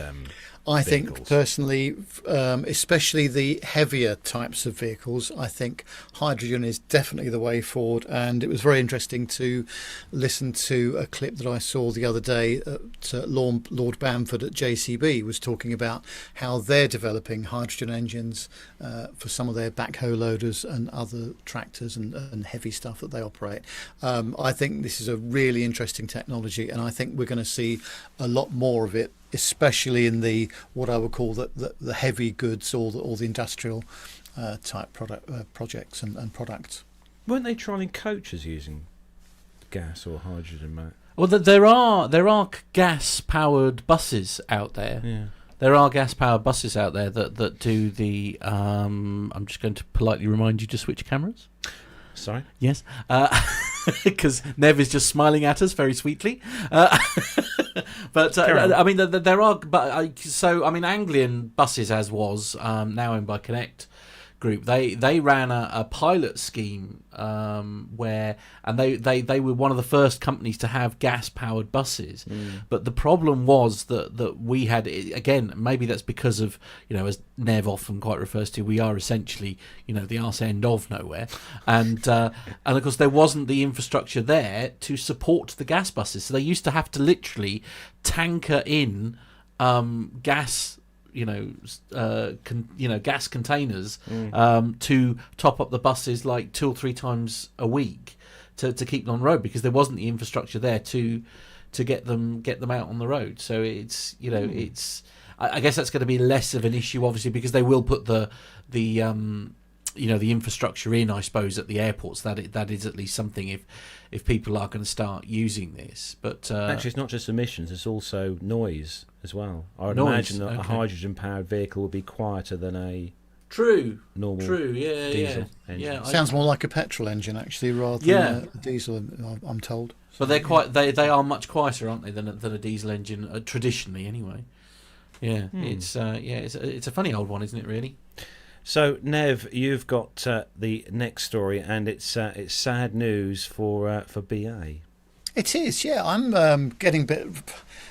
I vehicles. think personally, especially the heavier types of vehicles, I think hydrogen is definitely the way forward. And it was very interesting to listen to a clip that I saw the other day at Lord Bamford at JCB was talking about how they're developing hydrogen engines for some of their backhoe loaders and other tractors and heavy stuff that they operate. I think this is a really interesting technology, and I think we're going to see a lot more of it, especially in the what I would call the heavy goods or the industrial type projects and products. Weren't they trialling coaches using gas or hydrogen, Matt? Well, there are gas-powered buses out there. Yeah. There are gas-powered buses out there that do the. I'm just going to politely remind you to switch cameras. Sorry? Yes. Because Nev is just smiling at us very sweetly. But I mean, there are. Anglian Buses, as was now owned by Connect Group, they ran a pilot scheme where, and they were one of the first companies to have gas powered buses. But the problem was that we had, again, maybe that's because of, as Nev often quite refers to, we are essentially the arse end of nowhere, and of course there wasn't the infrastructure there to support the gas buses, so they used to have to literally tanker in gas gas containers to top up the buses like 2 or 3 times a week to keep them on the road, because there wasn't the infrastructure there to get them out on the road. So it's it's, I guess that's going to be less of an issue, obviously, because they will put the infrastructure in, I suppose, at the airports. That is at least something if people are going to start using this. But actually, it's not just emissions; it's also noise as well. I would imagine that a hydrogen-powered vehicle would be quieter than a normal diesel engine. Yeah, sounds more like a petrol engine actually, rather than a diesel. I'm told. But they're they are much quieter, aren't they, than a diesel engine traditionally, anyway. Yeah, it's a funny old one, isn't it? Really. So, Nev, you've got the next story, and it's sad news for BA. It is, yeah. I'm getting a bit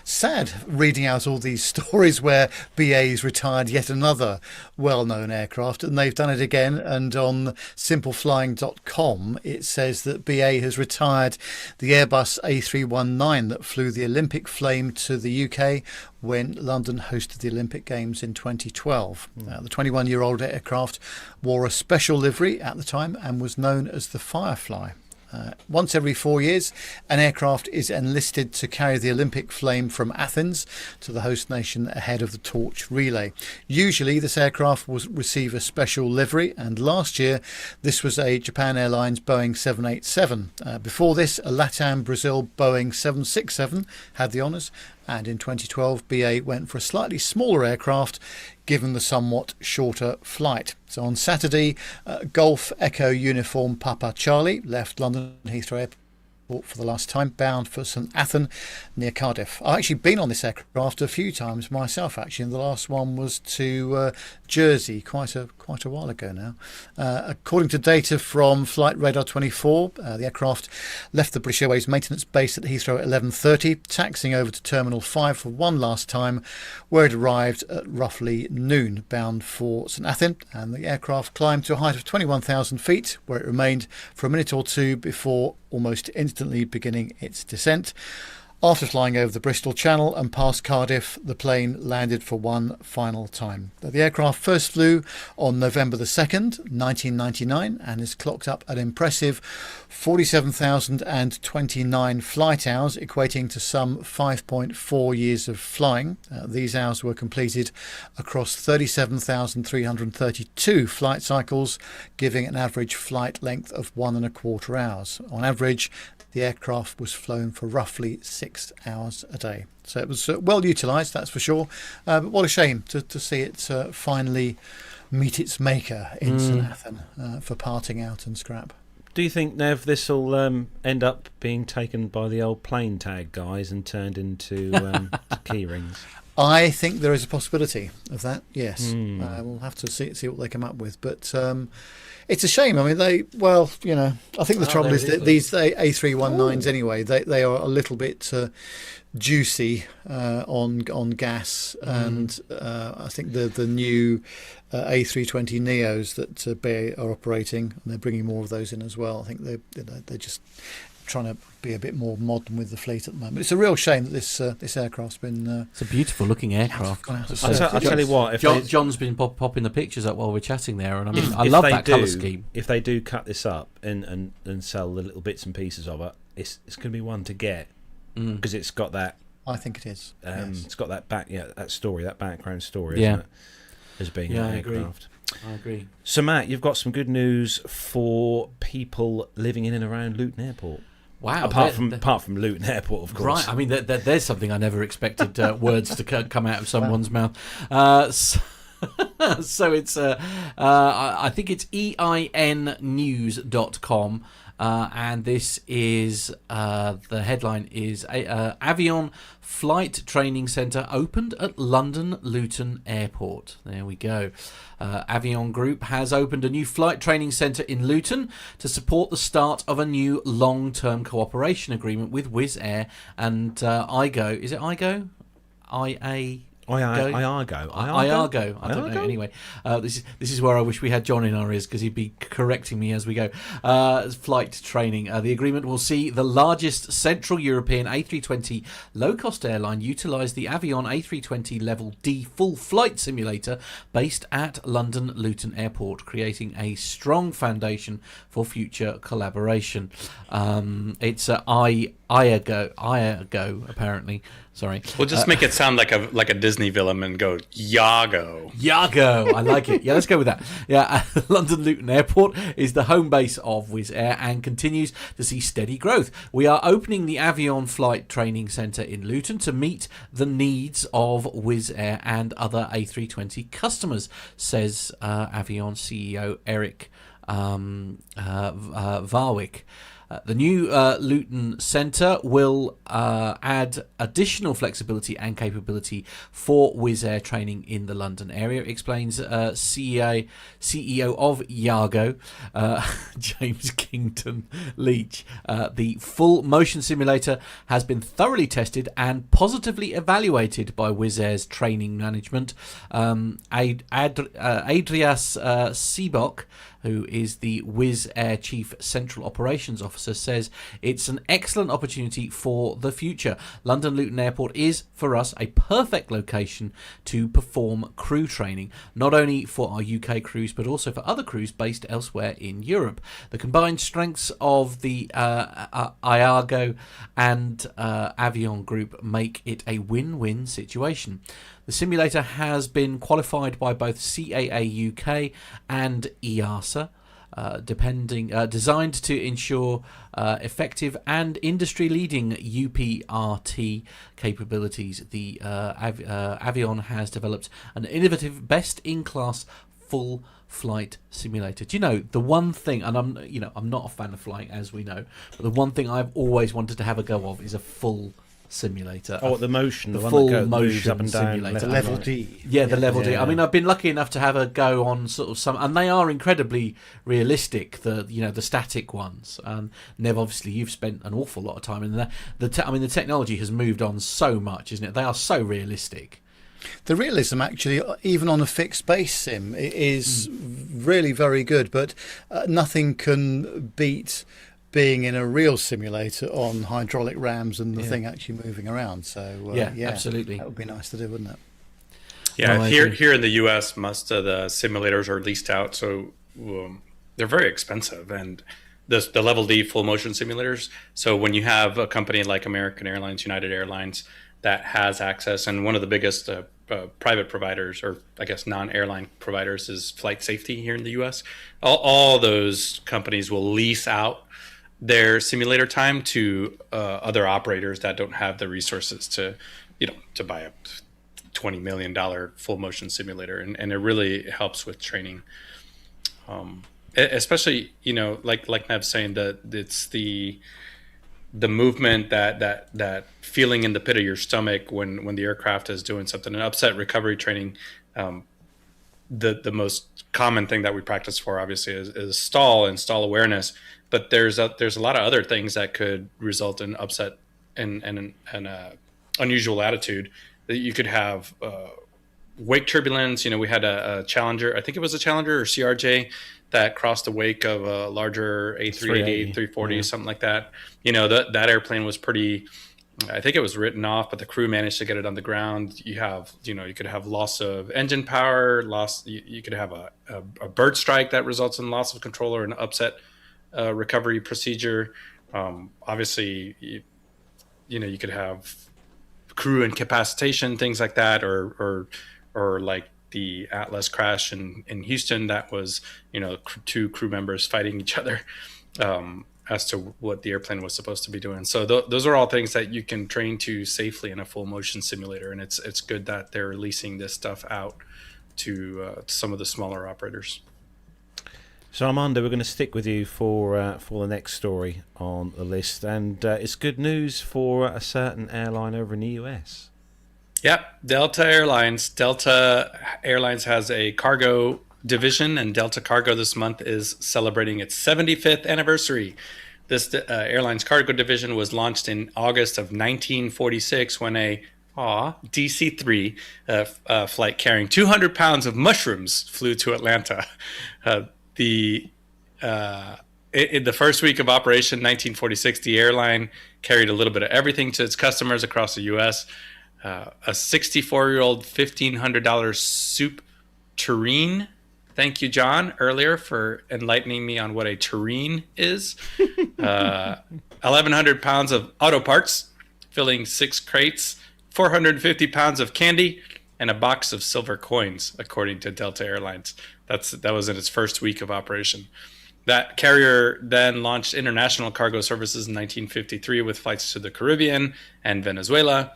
sad reading out all these stories where BA's retired yet another well-known aircraft, and they've done it again. And on simpleflying.com, it says that BA has retired the Airbus A319 that flew the Olympic flame to the UK when London hosted the Olympic Games in 2012. The 21-year-old aircraft wore a special livery at the time and was known as the Firefly. Once every 4 years, an aircraft is enlisted to carry the Olympic flame from Athens to the host nation ahead of the torch relay. Usually this aircraft will receive a special livery, and last year this was a Japan Airlines Boeing 787. Before this, a LATAM Brazil Boeing 767 had the honours, and in 2012 BA went for a slightly smaller aircraft given the somewhat shorter flight. So on Saturday, Golf Echo Uniform Papa Charlie left London Heathrow Airport for the last time, bound for St Athan near Cardiff. I've actually been on this aircraft a few times myself, actually, and the last one was to Jersey quite a while ago now. According to data from Flight Radar 24, the aircraft left the British Airways maintenance base at Heathrow at 11:30, taxiing over to Terminal 5 for one last time, where it arrived at roughly noon, bound for St Athan, and the aircraft climbed to a height of 21,000 feet, where it remained for a minute or two before almost instantly beginning its descent. After flying over the Bristol Channel and past Cardiff, the plane landed for one final time. The aircraft first flew on November the 2nd, 1999, and is clocked up an impressive 47,029 flight hours, equating to some 5.4 years of flying. These hours were completed across 37,332 flight cycles, giving an average flight length of 1.25 hours. On average, the aircraft was flown for roughly 6 hours a day. So it was well utilised, that's for sure. But what a shame to see it finally meet its maker in St Athan for parting out and scrap. Do you think, Nev, this will end up being taken by the old plane tag guys and turned into key rings? I think there is a possibility of that, yes. We'll have to see what they come up with. But it's a shame. I mean, I think the trouble is that these A319s anyway, they are a little bit juicy on gas, and I think the new A320 Neos that BA are operating, and they're bringing more of those in as well. I think they're just trying to be a bit more modern with the fleet at the moment. It's a real shame that this aircraft's been... it's a beautiful looking aircraft. I'll tell you what, John's been popping the pictures up while we're chatting there, and I love that colour scheme. If they do cut this up and sell the little bits and pieces of it, it's going to be one to get, because it's got that... I think it is. Yes. It's got that that story, that background story, isn't it? As being an aircraft. I agree. So, Matt, you've got some good news for people living in and around Luton Airport. Wow! Apart from Luton Airport, of course. Right. I mean, there's something I never expected words to come out of someone's mouth. So it's I think it's einnews.com. And this is the headline is Avion Flight Training Centre opened at London Luton Airport. There we go. Avion Group has opened a new flight training centre in Luton to support the start of a new long-term cooperation agreement with Wizz Air and IGO. Is it IGO? IARGO. I don't know. Anyway, this is where I wish we had John in our ears because he'd be correcting me as we go. Flight training. The agreement will see the largest Central European A320 low-cost airline utilise the Avion A320 Level D full flight simulator based at London Luton Airport, creating a strong foundation for future collaboration. It's IARGO apparently. Sorry. We'll just make it sound like a Disney villain and go Yago. Yago, I like it. Yeah, let's go with that. Yeah, London Luton Airport is the home base of Wizz Air and continues to see steady growth. We are opening the Avion Flight Training Centre in Luton to meet the needs of Wizz Air and other A320 customers, says Avion CEO Eric Varwick. The new Luton Centre will add additional flexibility and capability for Wizz Air training in the London area, explains CEO of Yago, James Kington Leach. The full motion simulator has been thoroughly tested and positively evaluated by Wizz Air's training management. Adrias Seabok, who is the Wizz Air Chief Central Operations Officer, says it's an excellent opportunity for the future. London Luton Airport is, for us, a perfect location to perform crew training, not only for our UK crews, but also for other crews based elsewhere in Europe. The combined strengths of the IARGO and Avion Group make it a win-win situation. The simulator has been qualified by both CAA UK and EASA, designed to ensure effective and industry-leading UPRT capabilities. The Avion has developed an innovative, best-in-class full flight simulator. Do you know the one thing? And I'm not a fan of flying, as we know, but the one thing I've always wanted to have a go of is a full simulator. The motion, the full one that motion up and down, simulator, the level D. Yeah, the level D. I mean, I've been lucky enough to have a go on sort of some, and they are incredibly realistic. The static ones. Nev, obviously, you've spent an awful lot of time in there. The technology has moved on so much, isn't it? They are so realistic. The realism, actually, even on a fixed base sim, is really very good. But nothing can beat being in a real simulator on hydraulic rams and the thing actually moving around. So absolutely, that would be nice to do, wouldn't it? Yeah, here in the US, most of the simulators are leased out, so they're very expensive, and the level D full motion simulators. So when you have a company like American Airlines, United Airlines that has access, and one of the biggest private providers, or I guess non-airline providers, is Flight Safety here in the US. All those companies will lease out their simulator time to other operators that don't have the resources to buy a $20 million full motion simulator, and it really helps with training, especially like Nev's saying, that it's the movement, that feeling in the pit of your stomach when the aircraft is doing something. And upset recovery training, the most common thing that we practice for, obviously, is stall awareness. But there's a lot of other things that could result in upset and unusual attitude. That you could have wake turbulence. We had a Challenger, I think it was a Challenger or CRJ, that crossed the wake of a larger A380, 340, something like that. That airplane was pretty, I think it was written off, but the crew managed to get it on the ground. You could have loss of engine power, you could have a bird strike that results in loss of control or an upset recovery procedure. Obviously, you could have crew incapacitation, things like that, or like the Atlas crash in Houston. That was two crew members fighting each other as to what the airplane was supposed to be doing. So those are all things that you can train to safely in a full motion simulator, and it's good that they're releasing this stuff out to some of the smaller operators. So Armando, we're going to stick with you for the next story on the list, and it's good news for a certain airline over in the US. Yep, Delta Airlines. Delta Airlines has a cargo division, and Delta Cargo this month is celebrating its 75th anniversary. This airline's cargo division was launched in August of 1946 when a DC-3 flight carrying 200 pounds of mushrooms flew to Atlanta. In the first week of operation, 1946, the airline carried a little bit of everything to its customers across the U.S. A 64-year-old $1,500 soup tureen. Thank you, John, earlier for enlightening me on what a tureen is. 1,100 pounds of auto parts, filling 6 crates, 450 pounds of candy, and a box of silver coins, according to Delta Airlines. That was in its first week of operation. That carrier then launched international cargo services in 1953 with flights to the Caribbean and Venezuela.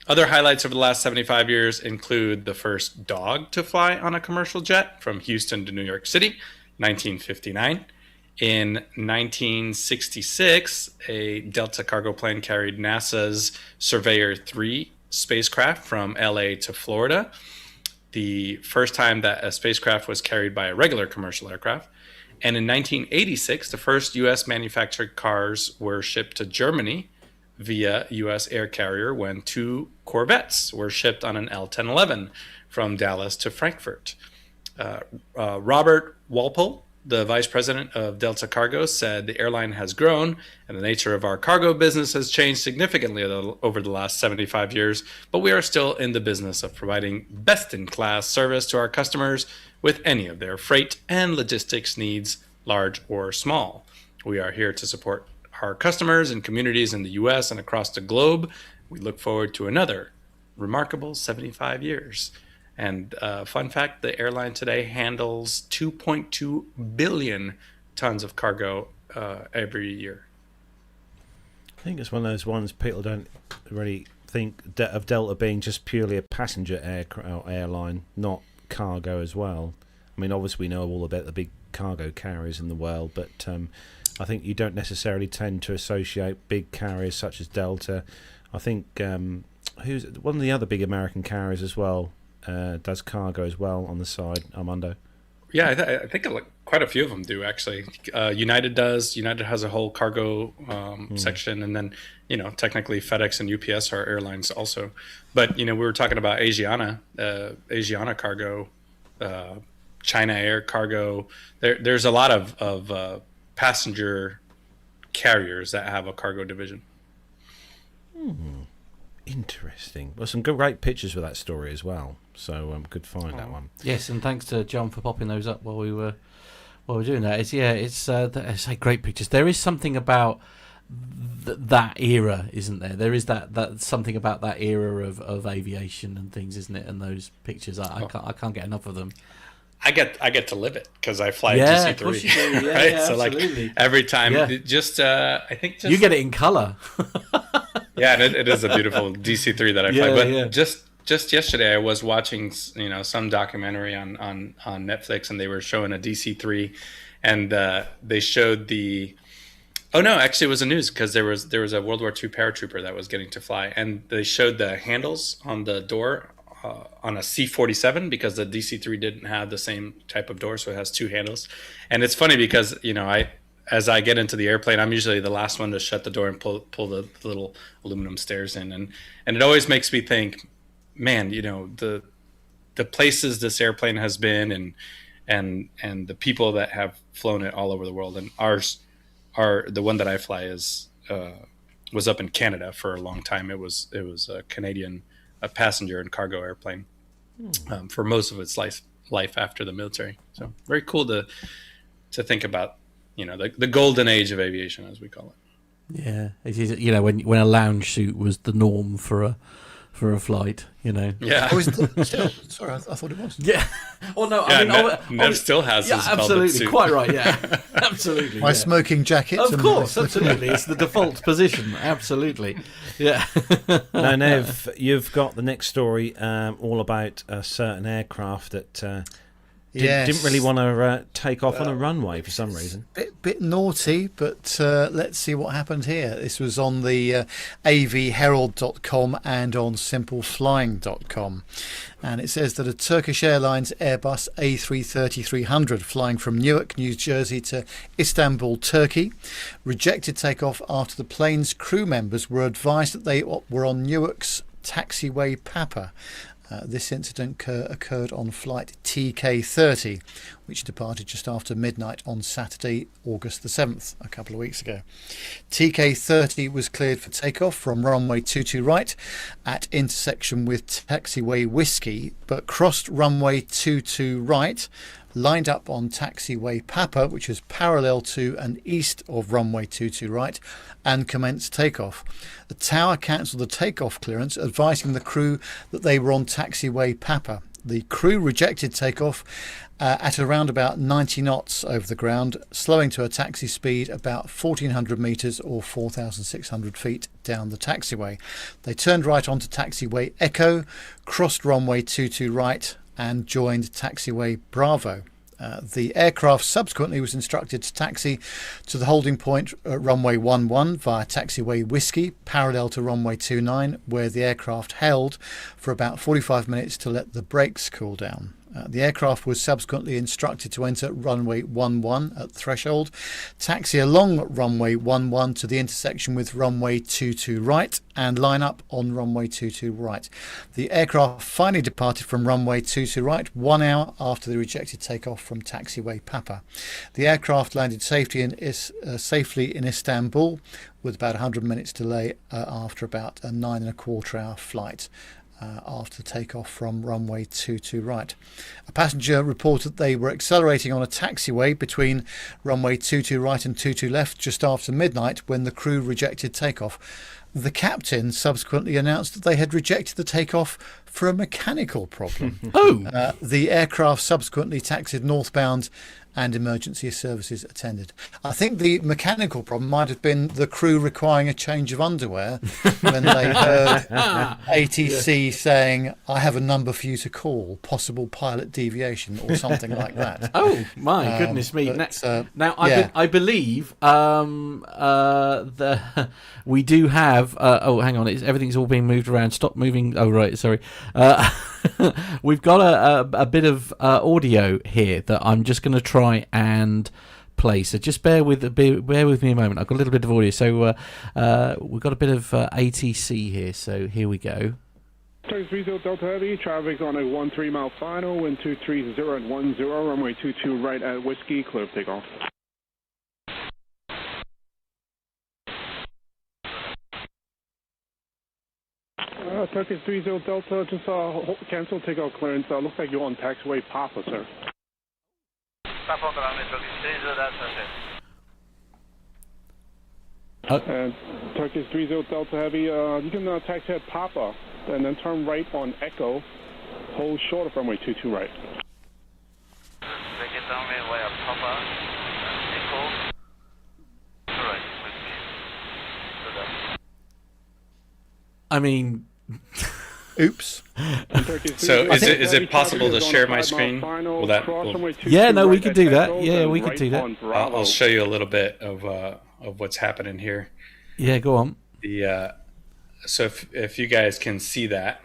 Other highlights over the last 75 years include the first dog to fly on a commercial jet from Houston to New York City, 1959. In 1966, a Delta cargo plane carried NASA's Surveyor 3 spacecraft from LA to Florida, the first time that a spacecraft was carried by a regular commercial aircraft. And in 1986, the first U.S. manufactured cars were shipped to Germany via U.S. air carrier when 2 Corvettes were shipped on an L-1011 from Dallas to Frankfurt. Robert Walpole, the vice president of Delta Cargo, said the airline has grown and the nature of our cargo business has changed significantly over the last 75 years, but we are still in the business of providing best-in-class service to our customers with any of their freight and logistics needs, large or small. We are here to support our customers and communities in the U.S. and across the globe. We look forward to another remarkable 75 years. And fun fact, the airline today handles 2.2 billion tons of cargo every year. I think it's one of those ones people don't really think of Delta being just purely a passenger airline, not cargo as well. I mean, obviously we know all about the big cargo carriers in the world, but I think you don't necessarily tend to associate big carriers such as Delta. I think who's one of the other big American carriers as well does cargo as well on the side, Armando. Yeah, I think quite a few of them do, actually. United does. United has a whole cargo section, and then, technically FedEx and UPS are airlines also. But, we were talking about Asiana Cargo, China Air Cargo. There's a lot of passenger carriers that have a cargo division. Interesting. Well, some great pictures for that story as well. So good find that one. Yes, and thanks to John for popping those up while we were doing that. It's great pictures. There is something about that era, isn't there? There is that something about that era of aviation and things, isn't it? And those pictures, I can't get enough of them. I get to live it because I fly DC-3. Of course you do. Yeah, right? So absolutely. Every time, I think you get it in color. Yeah, and it is a beautiful DC-3 that I fly. But just yesterday, I was watching some documentary on Netflix, and they were showing a DC-3, and they showed the. Oh no! Actually, it was a news because there was a World War II paratrooper that was getting to fly, and they showed the handles on the door on a C-47 because the DC-3 didn't have the same type of door, so it has 2 handles. And it's funny because as I get into the airplane, I'm usually the last one to shut the door and pull the little aluminum stairs in, and it always makes me think, man, the places this airplane has been, and the people that have flown it all over the world, and ours are the one that I fly was up in Canada for a long time. It was a Canadian passenger and cargo airplane for most of its life after the military. So very cool to think about. The golden age of aviation, as we call it. Yeah, it is. When a lounge suit was the norm for for a flight, Yeah. Oh, is it still? Sorry, I thought it was. Yeah. Well, no, Yeah, I mean, Nev still has his velvet absolutely, suit. quite right. Yeah, absolutely. My smoking jacket. Of course, absolutely. It's the default position. Absolutely. Yeah. Now, Nev, you've got the next story all about a certain aircraft that didn't really want to take off on a runway for some reason. Bit naughty, but let's see what happened here. This was on the avherald.com and on simpleflying.com. And it says that a Turkish Airlines Airbus A330-300 flying from Newark, New Jersey to Istanbul, Turkey, rejected takeoff after the plane's crew members were advised that they were on Newark's taxiway Papa. This incident occurred on flight TK30, which departed just after midnight on Saturday, August the 7th, a couple of weeks ago. TK30 was cleared for takeoff from runway 22 right at intersection with taxiway Whiskey, but crossed runway 22 right, lined up on taxiway Papa, which is parallel to and east of runway 22 right, and commenced takeoff. The tower cancelled the takeoff clearance, advising the crew that they were on taxiway Papa. The crew rejected takeoff at around about 90 knots over the ground, slowing to a taxi speed about 1,400 metres or 4,600 feet down the taxiway. They turned right onto taxiway Echo, crossed runway 22 right, and joined taxiway Bravo. The aircraft subsequently was instructed to taxi to the holding point at runway 11 via taxiway Whiskey, parallel to runway 29, where the aircraft held for about 45 minutes to let the brakes cool down. The aircraft was subsequently instructed to enter runway 11 at threshold, taxi along runway 11 to the intersection with runway 22 right, and line up on runway 22 right. The aircraft finally departed from runway 22 right 1 hour after the rejected takeoff from taxiway Papa. The aircraft landed safely in Istanbul with about 100 minutes delay after about a 9.25 hour flight. After takeoff from runway 22 right. A passenger reported they were accelerating on a taxiway between runway 22 right and 22 left just after midnight when the crew rejected takeoff. The captain subsequently announced that they had rejected the takeoff for a mechanical problem. The aircraft subsequently taxied northbound and emergency services attended. I think the mechanical problem might have been the crew requiring a change of underwear when they heard ATC saying, "I have a number for you to call, possible pilot deviation," or something like that. Oh, my goodness me. Now, I believe we do have... hang on. Everything's all being moved around. Stop moving. Oh, right. Sorry. We've got a bit of audio here that I'm just going to try and play. So just bear with me a moment. I've got a little bit of audio. So we've got a bit of ATC here. So here we go. 30 Delta Heavy, traffic on a 13 mile final, wind 230 at 10, runway 22 right at Whiskey, clear of takeoff. Turkish 30 Delta, just cancel takeoff clearance. Looks like you're on taxiway Papa, sir. Stop on the runway, Turkish 30, that's okay. And Turkish 30 Delta Heavy, you can taxi at Papa, and then turn right on Echo, hold short of runway 22 right. Take it down via Papa, Echo, right, Whiskey. I mean... Oops. So is it possible to share my screen? Yeah, no, we could do that. Yeah, we could do that. I'll show you a little bit of what's happening here. Yeah, go on. So if you guys can see that.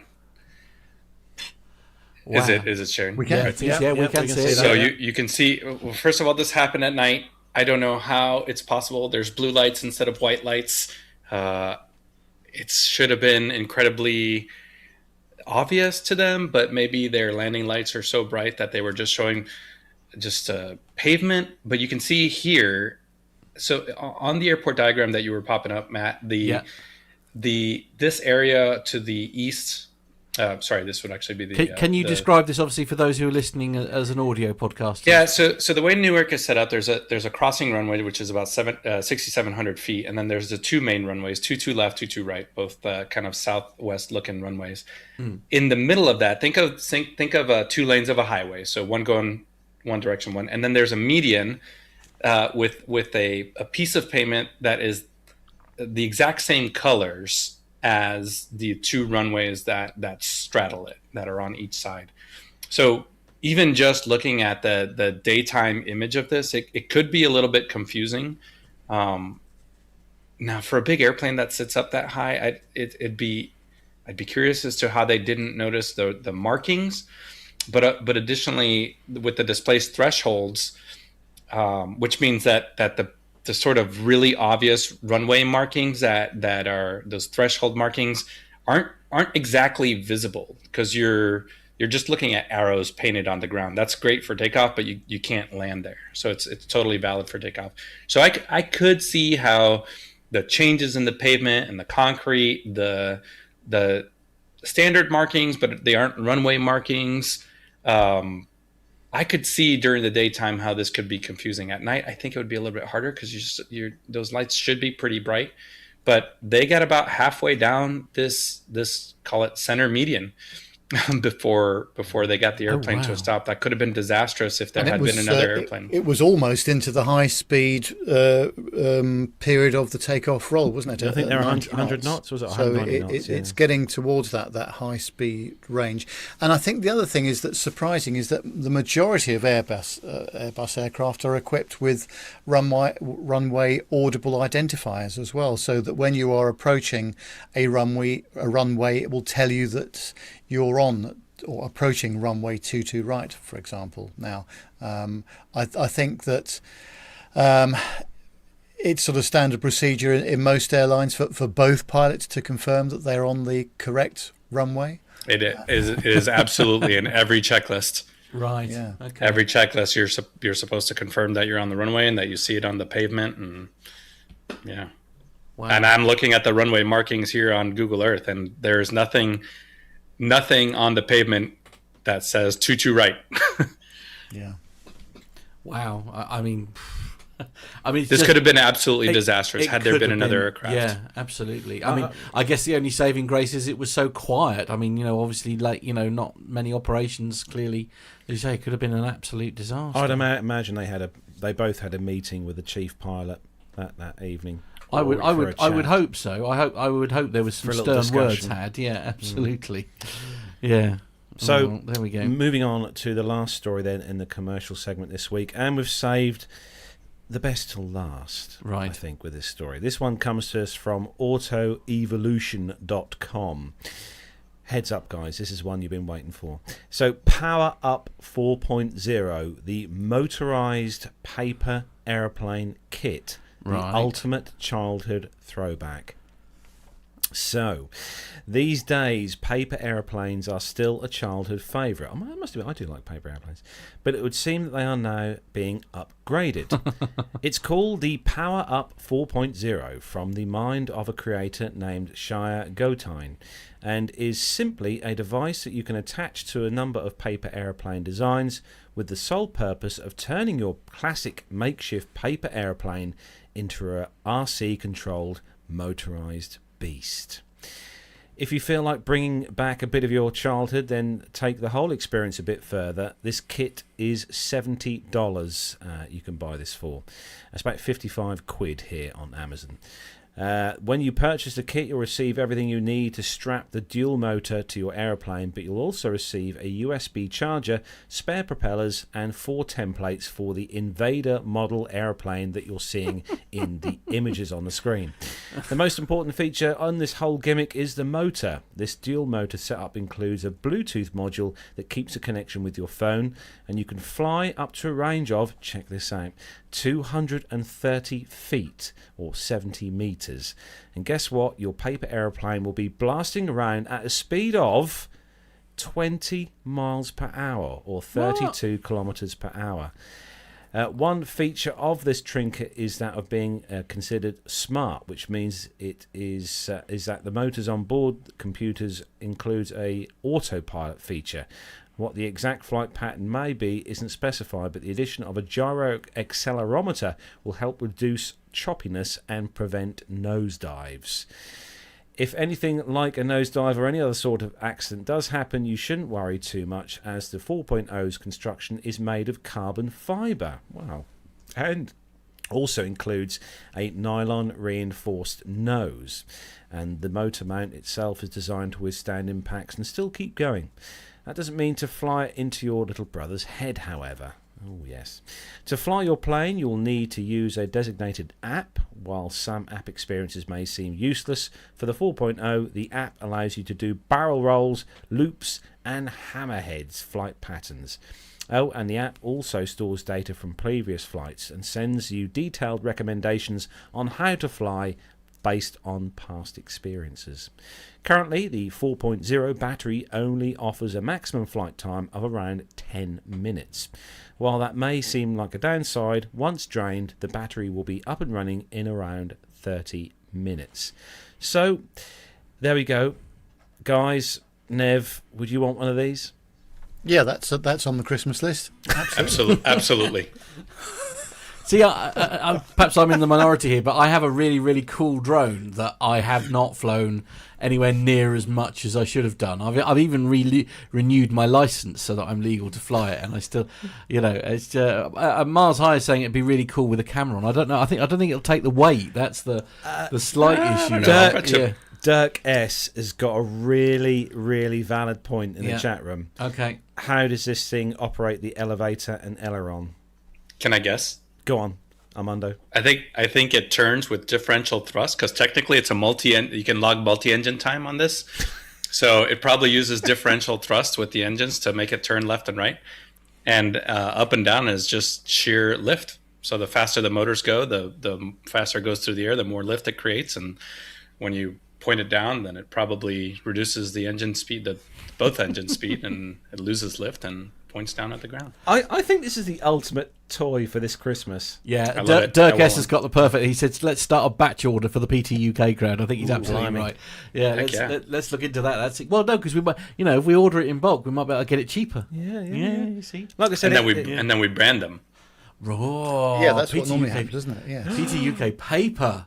Wow. Is it sharing? We can. Right. Yeah, we can see it. So you can see, well, first of all, this happened at night. I don't know how it's possible. There's blue lights instead of white lights. It should have been incredibly obvious to them, but maybe their landing lights are so bright that they were just showing just pavement. But you can see here, so on the airport diagram that you were popping up, Matt, this area to the east Sorry, this would actually be the... Can you describe this, obviously, for those who are listening as an audio podcast? Yeah, so the way Newark is set up, there's a crossing runway, which is about 6,700 feet, and then there's the two main runways, two right, two right, both kind of southwest-looking runways. In the middle of that, think of 2 lanes of a highway, so one going one direction, and then there's a median with a piece of pavement that is the exact same colors as the 2 runways that straddle it, that are on each side. So even just looking at the daytime image of this, it could be a little bit confusing. Now, for a big airplane that sits up that high, I'd be curious as to how they didn't notice the markings. But additionally, with the displaced thresholds, which means that the sort of really obvious runway markings that are those threshold markings aren't exactly visible, because you're just looking at arrows painted on the ground. That's great for takeoff, but you can't land there. So it's totally valid for takeoff. So I could see how the changes in the pavement and the concrete, the standard markings, but they aren't runway markings. I could see during the daytime how this could be confusing. At night, I think it would be a little bit harder, because those lights should be pretty bright. But they got about halfway down this call it center median before they got the airplane to a stop. That could have been disastrous if there had been another airplane. It was almost into the high speed period of the takeoff roll, wasn't it? I think there were 100 knots. Was it 100 knots? It's getting towards that high speed range. And I think the other thing is that's surprising is that the majority of Airbus aircraft are equipped with runway audible identifiers as well, so that when you are approaching a runway, it will tell you that you're on or approaching runway 22 right, for example. Now, I think that it's sort of standard procedure in most airlines for both pilots to confirm that they're on the correct runway. It is absolutely in every checklist. Right. Yeah. Okay. Every checklist, you're supposed to confirm that you're on the runway and that you see it on the pavement, and yeah. Wow. And I'm looking at the runway markings here on Google Earth, and there's nothing on the pavement that says 22 right. Yeah. Wow. I mean, this could have been absolutely disastrous had there been another aircraft. Yeah, absolutely. I mean, I guess the only saving grace is it was so quiet. I mean, obviously, not many operations. Clearly, as you say, it could have been an absolute disaster. I'd imagine they both had a meeting with the chief pilot that evening. I would hope so. I would hope there was some stern words had. Yeah, absolutely. Yeah. So there we go. Moving on to the last story then in the commercial segment this week, and we've saved the best till last, right? I think, with this story. This one comes to us from autoevolution.com. Heads up, guys, this is one you've been waiting for. So, Power Up 4.0, the motorized paper aeroplane kit. The ultimate childhood throwback. So, these days, paper aeroplanes are still a childhood favourite. I must admit, I do like paper aeroplanes. But it would seem that they are now being upgraded. It's called the Power Up 4.0 from the mind of a creator named Shia Gotine, and is simply a device that you can attach to a number of paper aeroplane designs with the sole purpose of turning your classic makeshift paper aeroplane into a RC-controlled motorised beast. If you feel like bringing back a bit of your childhood, then take the whole experience a bit further. This kit is $70 you can buy this for. That's about 55 quid here on Amazon. When you purchase the kit, you'll receive everything you need to strap the dual motor to your aeroplane, but you'll also receive a USB charger, spare propellers, and 4 templates for the Invader model aeroplane that you're seeing in the images on the screen. The most important feature on this whole gimmick is the motor. This dual motor setup includes a Bluetooth module that keeps a connection with your phone, and you can fly up to a range of, check this out, 230 feet or 70 meters. And guess what? Your paper aeroplane will be blasting around at a speed of 20 miles per hour or 32 kilometers per hour. One feature of this trinket is that of being considered smart, which means it is that the motors on board the computers includes a autopilot feature. What the exact flight pattern may be isn't specified, but the addition of a gyro accelerometer will help reduce choppiness and prevent nosedives. If anything like a nosedive or any other sort of accident does happen, you shouldn't worry too much, as the 4.0's construction is made of carbon fibre. Wow. And also includes a nylon reinforced nose. And the motor mount itself is designed to withstand impacts and still keep going. That doesn't mean to fly it into your little brother's head, however. Oh, yes. To fly your plane, you'll need to use a designated app. While some app experiences may seem useless, for the 4.0, the app allows you to do barrel rolls, loops, and hammerheads flight patterns. Oh, and the app also stores data from previous flights and sends you detailed recommendations on how to fly based on past experiences. Currently, the 4.0 battery only offers a maximum flight time of around 10 minutes. While that may seem like a downside, once drained, the battery will be up and running in around 30 minutes. So, there we go. Guys, Nev, would you want one of these? Yeah, that's on the Christmas list. Absolutely. See, perhaps I'm in the minority here, but I have a really, really cool drone that I have not flown anywhere near as much as I should have done. I've even renewed my license so that I'm legal to fly it, and I still, it's Mars High is saying it'd be really cool with a camera on. I don't know. I don't think it'll take the weight. That's the slight issue. Dirk S has got a really, really valid point in the chat room. Okay. How does this thing operate the elevator and aileron? Can I guess? Go on, Armando. I think it turns with differential thrust, because technically it's a you can log multi-engine time on this. So it probably uses differential thrust with the engines to make it turn left and right. And up and down is just sheer lift. So the faster the motors go, the faster it goes through the air, the more lift it creates. And when you point it down, then it probably reduces the engine speed, both engine speed, and it loses lift and points down at the ground. I think this is the ultimate toy for this Christmas. Yeah, Dirk S has got the perfect. He said, "Let's start a batch order for the PT UK crowd." I think he's absolutely right. Yeah, let's look into that. That's it. Well, no, because we might, if we order it in bulk, we might be able to get it cheaper. Yeah. You see, like I said, and then we brand them. Oh, yeah, that's what normally happens, isn't it? Yeah. PT UK paper.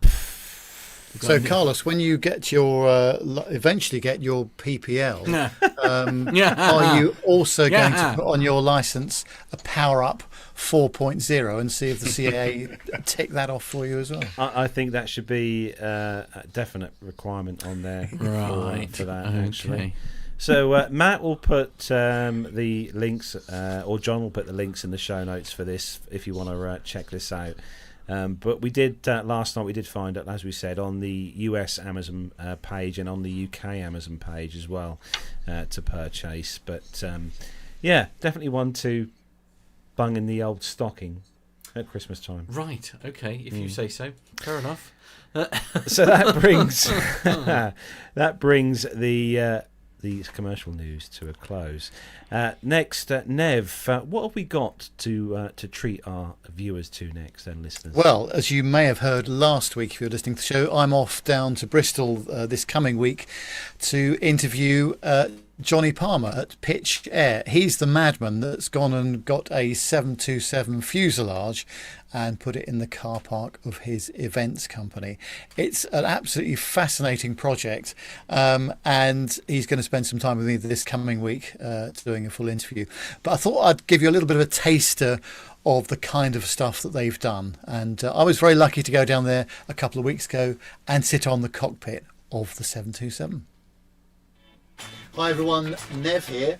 So, Carlos, when you get your eventually get your PPL, are you also going to put on your license a Power Up 4.0 and see if the CAA tick that off for you as well? I think that should be a definite requirement on there for that. Actually. So Matt will put the links, or John will put the links in the show notes for this if you want to check this out. But we did last night. We did find it, as we said, on the US Amazon page and on the UK Amazon page as well to purchase. But definitely one to bung in the old stocking at Christmas time. Right. Okay. If you say so. Fair enough. So that brings the commercial news to a close. Next, Nev, what have we got to treat our viewers to next and listeners? Well, as you may have heard last week, if you're listening to the show, I'm off down to Bristol this coming week to interview Johnny Palmer at Pitch Air. He's the madman that's gone and got a 727 fuselage and put it in the car park of his events company. It's an absolutely fascinating project, and he's going to spend some time with me this coming week doing a full interview. But I thought I'd give you a little bit of a taster of the kind of stuff that they've done. And I was very lucky to go down there a couple of weeks ago and sit on the cockpit of the 727. Hi everyone, Nev here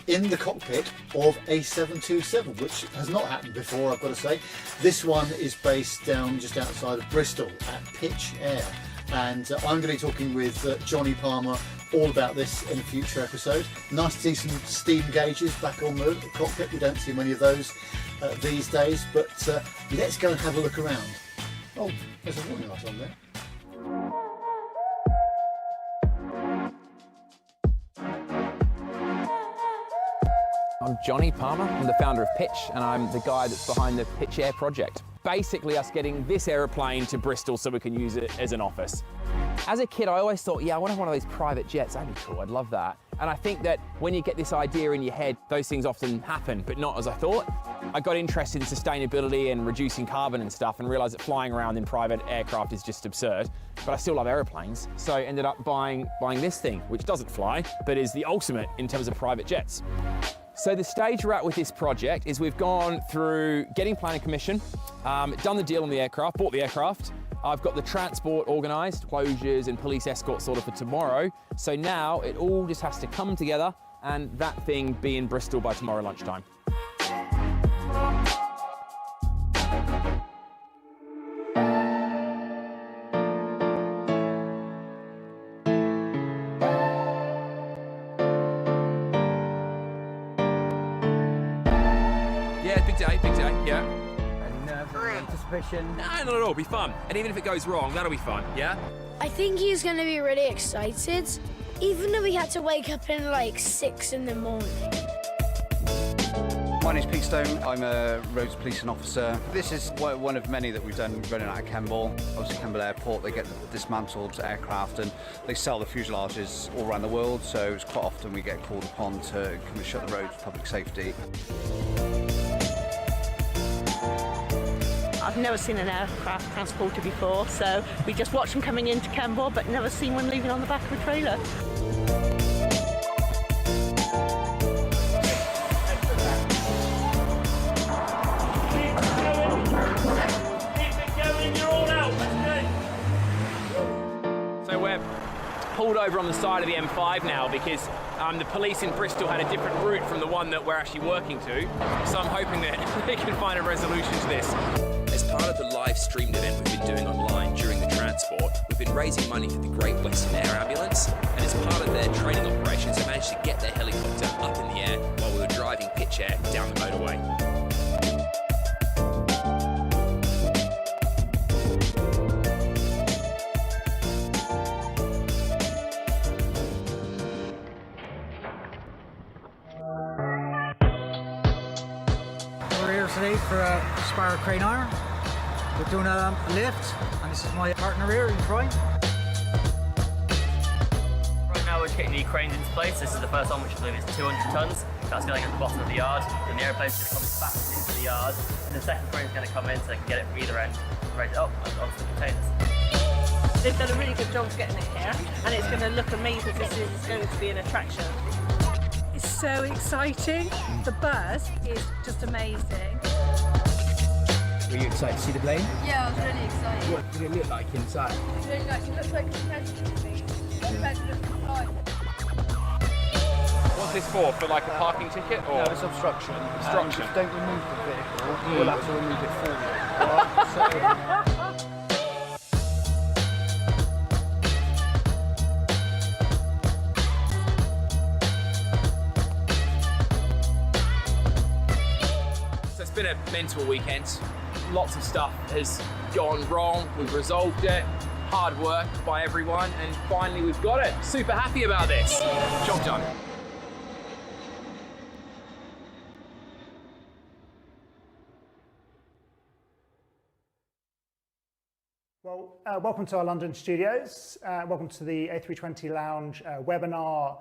in the cockpit of a 727, which has not happened before, I've got to say. This one is based down just outside of Bristol at Pitch Air, and I'm going to be talking with Johnny Palmer all about this in a future episode. Nice to see some steam gauges back on the cockpit. We don't see many of those these days, but let's go and have a look around. Oh, there's a warning light on there. I'm Johnny Palmer. I'm the founder of Pitch, and I'm the guy that's behind the Pitch Air project. Basically us getting this aeroplane to Bristol so we can use it as an office. As a kid, I always thought, yeah, I want to have one of those private jets. That'd be cool, I'd love that. And I think that when you get this idea in your head, those things often happen, but not as I thought. I got interested in sustainability and reducing carbon and stuff and realized that flying around in private aircraft is just absurd. But I still love aeroplanes, so I ended up buying this thing, which doesn't fly, but is the ultimate in terms of private jets. So the stage we're at with this project is we've gone through getting planning permission, done the deal on the aircraft, bought the aircraft. I've got the transport organised, closures and police escort sorted for tomorrow. So now it all just has to come together and that thing be in Bristol by tomorrow lunchtime. Big day, yeah. Anticipation. No, not at all, it'll be fun. And even if it goes wrong, that'll be fun, yeah? I think he's going to be really excited, even though he had to wake up in like 6 in the morning. My name's Pete Stone, I'm a roads policing officer. This is one of many that we've done running out of Kemble. Obviously Kemble Airport, they get dismantled aircraft and they sell the fuselages all around the world, so it's quite often we get called upon to come and shut the road for public safety. I've never seen an aircraft transporter before, so we just watched them coming into Kemble, but never seen one leaving on the back of a trailer. So we're pulled over on the side of the M5 now because the police in Bristol had a different route from the one that we're actually working to. So I'm hoping that they can find a resolution to this. As part of the live streamed event we've been doing online during the transport, we've been raising money for the Great Western Air Ambulance, and as part of their training operations, they managed to get their helicopter up in the air while we were driving Pitch Air down the motorway. We're here today for a Spar Crane Iron. We're doing a lift, and this is my partner here in front. Right now we're getting the cranes into place. This is the first one, which I believe is 200 tons. That's going at the bottom of the yard. Then the airplane's going to come back into the yard. And the second crane's going to come in so they can get it from either end, raise it up onto the containers. They've done a really good job getting it here, and it's going to look amazing. This is going to be an attraction. It's so exciting. The buzz is just amazing. Were you excited to see the plane? Yeah, I was really excited. What did it look like inside? It's really nice. It looks like a president. What's this for? For like a parking ticket or? No, it's obstruction. Obstruction. If you don't remove the vehicle, we'll have to remove it for you. Right? So it's been a mental weekend. Lots of stuff has gone wrong. We've resolved it. Hard work by everyone, and finally we've got it. Super happy about this. Job done. Well, welcome to our London studios. Welcome to the A320 Lounge webinar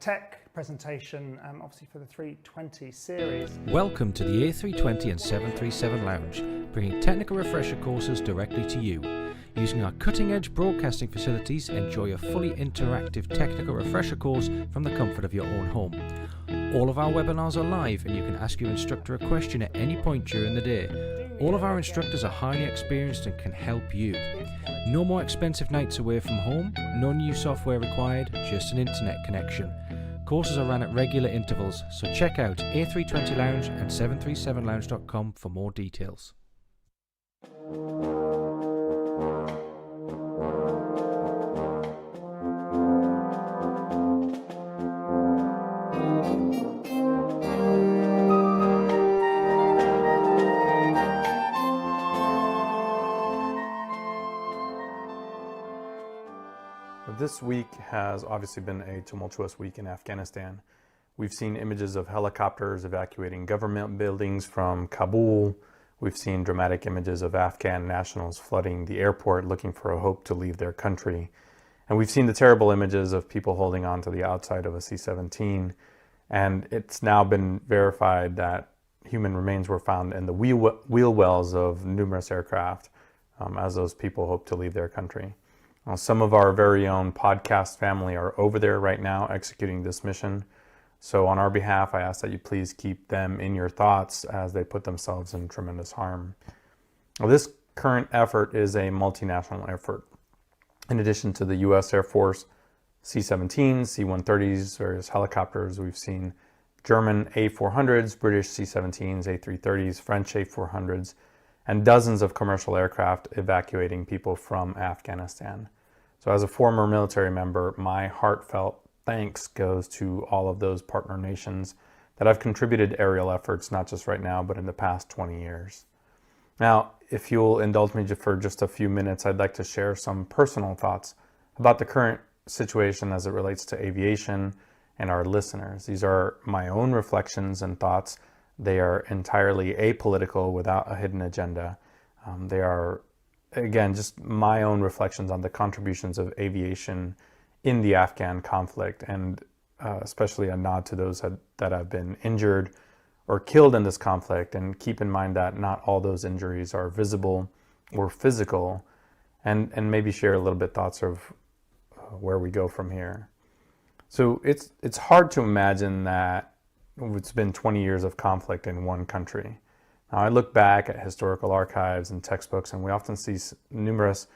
tech presentation, obviously for the 320 series. Welcome to the A320 and 737 Lounge, bringing technical refresher courses directly to you. Using our cutting-edge broadcasting facilities, enjoy a fully interactive technical refresher course from the comfort of your own home. All of our webinars are live, and you can ask your instructor a question at any point during the day. All of our instructors are highly experienced and can help you. No more expensive nights away from home, no new software required, just an internet connection. Courses are run at regular intervals, so check out A320 Lounge and 737lounge.com for more details. This week has obviously been a tumultuous week in Afghanistan. We've seen images of helicopters evacuating government buildings from Kabul. We've seen dramatic images of Afghan nationals flooding the airport looking for a hope to leave their country. And we've seen the terrible images of people holding on to the outside of a C-17. And it's now been verified that human remains were found in the wheel wells of numerous aircraft as those people hope to leave their country. Some of our very own podcast family are over there right now executing this mission. So on our behalf, I ask that you please keep them in your thoughts as they put themselves in tremendous harm. Well, this current effort is a multinational effort. In addition to the U.S. Air Force C-17s, C-130s, various helicopters, we've seen German A-400s, British C-17s, A-330s, French A-400s, and dozens of commercial aircraft evacuating people from Afghanistan. So as a former military member, my heartfelt thanks goes to all of those partner nations that have contributed aerial efforts, not just right now, but in the past 20 years. Now, if you'll indulge me for just a few minutes, I'd like to share some personal thoughts about the current situation as it relates to aviation and our listeners. These are my own reflections and thoughts. They are entirely apolitical, without a hidden agenda. They are, again, just my own reflections on the contributions of aviation in the Afghan conflict, and especially a nod to those that have been injured or killed in this conflict. And keep in mind that not all those injuries are visible or physical, and maybe share a little bit thoughts of where we go from here. So it's hard to imagine that it's been 20 years of conflict in one country. Now, I look back at historical archives and textbooks, and we often see numerous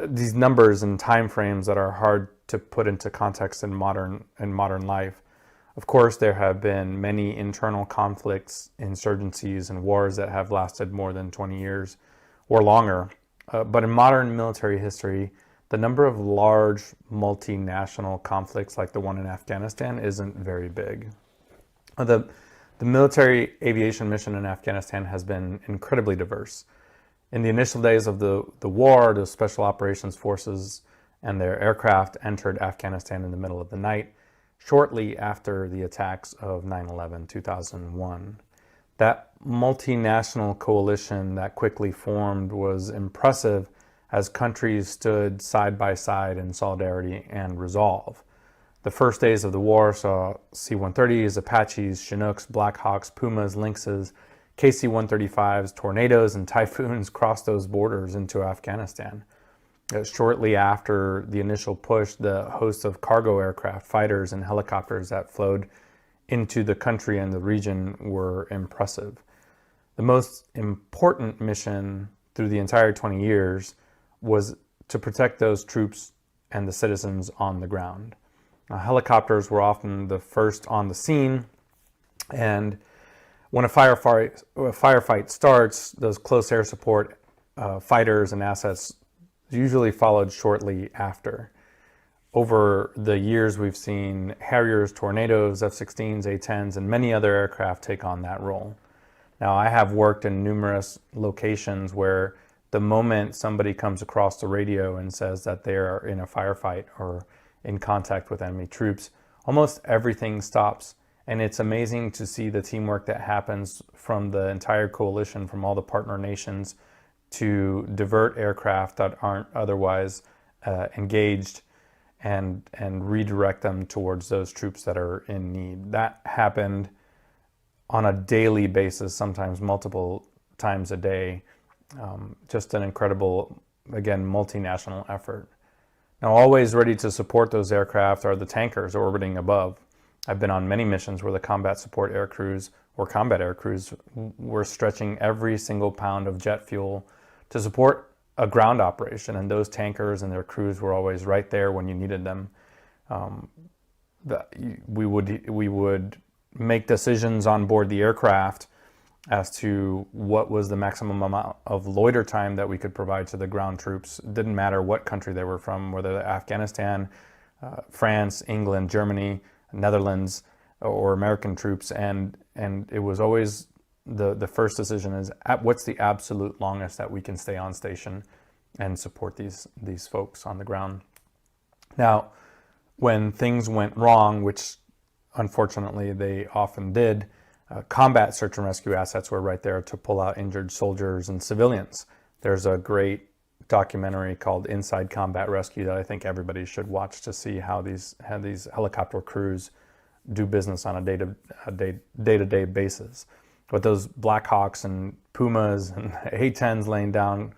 these numbers and time frames that are hard to put into context in modern life. Of course, there have been many internal conflicts, insurgencies, and wars that have lasted more than 20 years or longer. But in modern military history, the number of large multinational conflicts like the one in Afghanistan isn't very big. The military aviation mission in Afghanistan has been incredibly diverse. In the initial days of the war, the Special Operations Forces and their aircraft entered Afghanistan in the middle of the night, shortly after the attacks of 9/11, 2001. That multinational coalition that quickly formed was impressive as countries stood side by side in solidarity and resolve. The first days of the war saw C-130s, Apaches, Chinooks, Blackhawks, Pumas, Lynxes, KC-135s, Tornadoes, and Typhoons crossed those borders into Afghanistan. Shortly after the initial push, the host of cargo aircraft, fighters, and helicopters that flowed into the country and the region were impressive. The most important mission through the entire 20 years was to protect those troops and the citizens on the ground. Helicopters were often the first on the scene, and when a firefight starts, those close air support fighters and assets usually followed shortly after. Over the years, we've seen Harriers, Tornadoes, F-16s, A-10s, and many other aircraft take on that role. Now, I have worked in numerous locations where the moment somebody comes across the radio and says that they are in a firefight or in contact with enemy troops, almost everything stops. And it's amazing to see the teamwork that happens from the entire coalition, from all the partner nations, to divert aircraft that aren't otherwise engaged and redirect them towards those troops that are in need. That happened on a daily basis, sometimes multiple times a day. Just an incredible, again, multinational effort. Now, always ready to support those aircraft are the tankers orbiting above. I've been on many missions where the combat support air crews or combat air crews were stretching every single pound of jet fuel to support a ground operation, and those tankers and their crews were always right there when you needed them. We would make decisions on board the aircraft as to what was the maximum amount of loiter time that we could provide to the ground troops. It didn't matter what country they were from, whether Afghanistan, France, England, Germany, Netherlands, or American troops, and it was always the first decision is what's the absolute longest that we can stay on station and support these folks on the ground. Now, when things went wrong, which unfortunately they often did, combat search and rescue assets were right there to pull out injured soldiers and civilians. There's a great documentary called Inside Combat Rescue that I think everybody should watch to see how these helicopter crews do business on a day-to-day basis. But those Black Hawks and Pumas and A-10s laying down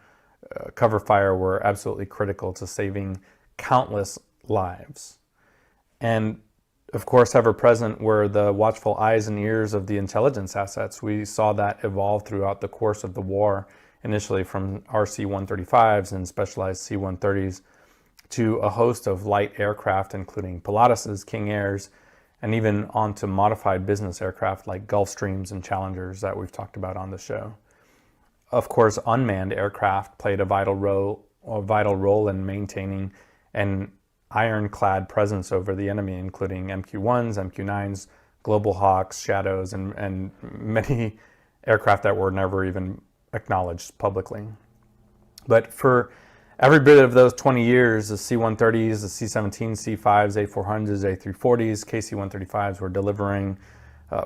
cover fire were absolutely critical to saving countless lives. And of course, ever present were the watchful eyes and ears of the intelligence assets. We saw that evolve throughout the course of the war, initially from RC-135s and specialized C-130s to a host of light aircraft, including Pilatus's, King Airs, and even onto modified business aircraft like Gulfstreams and Challengers that we've talked about on the show. Of course, unmanned aircraft played a vital role in maintaining an ironclad presence over the enemy, including MQ-1s, MQ-9s, Global Hawks, Shadows, and many aircraft that were never even acknowledged publicly. But for every bit of those 20 years, the C-130s, the C-17s, C-5s, A-400s, A-340s, KC-135s were delivering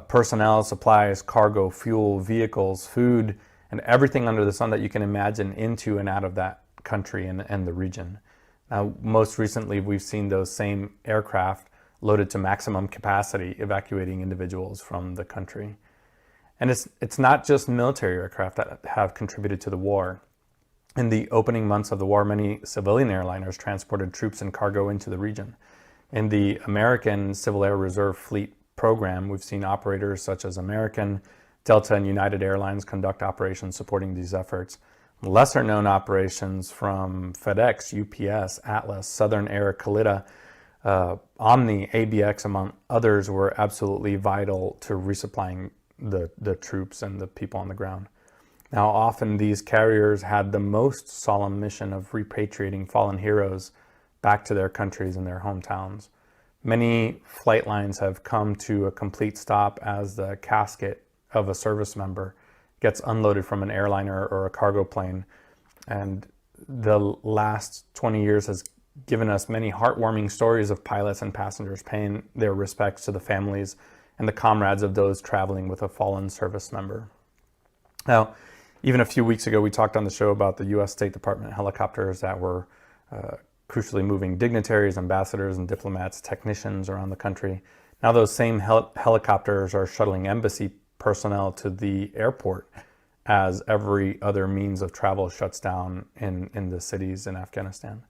personnel, supplies, cargo, fuel, vehicles, food, and everything under the sun that you can imagine into and out of that country and the region. Now, most recently, we've seen those same aircraft loaded to maximum capacity, evacuating individuals from the country. And it's not just military aircraft that have contributed to the war. In the opening months of the war, many civilian airliners transported troops and cargo into the region. In the American Civil Air Reserve Fleet program, we've seen operators such as American, Delta, and United Airlines conduct operations supporting these efforts. Lesser known operations from FedEx, UPS, Atlas, Southern Air, Kalitta, Omni, ABX, among others, were absolutely vital to resupplying the troops and the people on the ground. Now, often these carriers had the most solemn mission of repatriating fallen heroes back to their countries and their hometowns. Many flight lines have come to a complete stop as the casket of a service member gets unloaded from an airliner or a cargo plane. And the last 20 years has given us many heartwarming stories of pilots and passengers paying their respects to the families and the comrades of those traveling with a fallen service member. Now, even a few weeks ago, we talked on the show about the U.S. State Department helicopters that were crucially moving dignitaries, ambassadors, and diplomats, technicians around the country. Now those same helicopters are shuttling embassy personnel to the airport as every other means of travel shuts down in the cities in Afghanistan.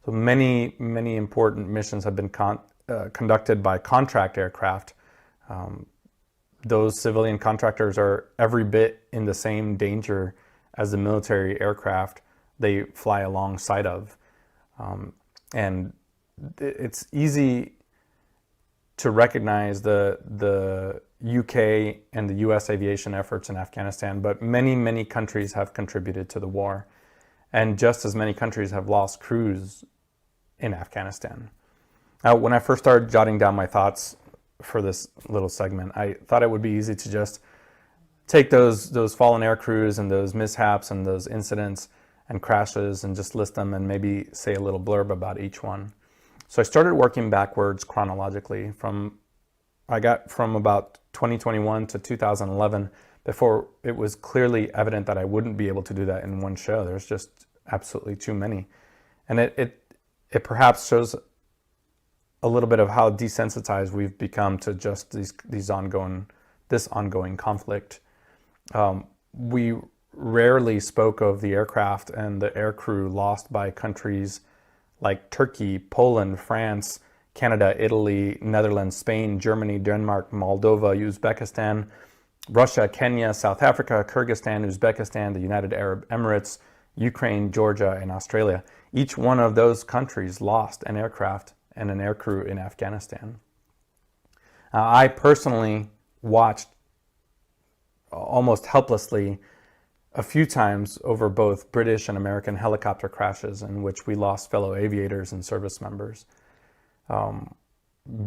So many important missions have been conducted by contract aircraft. Those civilian contractors are every bit in the same danger as the military aircraft they fly alongside of. And it's easy to recognize the UK and the US aviation efforts in Afghanistan, but many countries have contributed to the war. And just as many countries have lost crews in Afghanistan. Now, when I first started jotting down my thoughts for this little segment, I thought it would be easy to just take those fallen air crews and those mishaps and those incidents and crashes and just list them and maybe say a little blurb about each one. So I started working backwards chronologically I got from about 2021 to 2011 before it was clearly evident that I wouldn't be able to do that in one show. There's just absolutely too many. And it perhaps shows a little bit of how desensitized we've become to just this ongoing conflict. We rarely spoke of the aircraft and the aircrew lost by countries like Turkey, Poland, France, Canada, Italy, Netherlands, Spain, Germany, Denmark, Moldova, Uzbekistan, Russia, Kenya, South Africa, Kyrgyzstan, Uzbekistan, the United Arab Emirates, Ukraine, Georgia, and Australia. Each one of those countries lost an aircraft and an aircrew in Afghanistan. I personally watched almost helplessly a few times over both British and American helicopter crashes in which we lost fellow aviators and service members.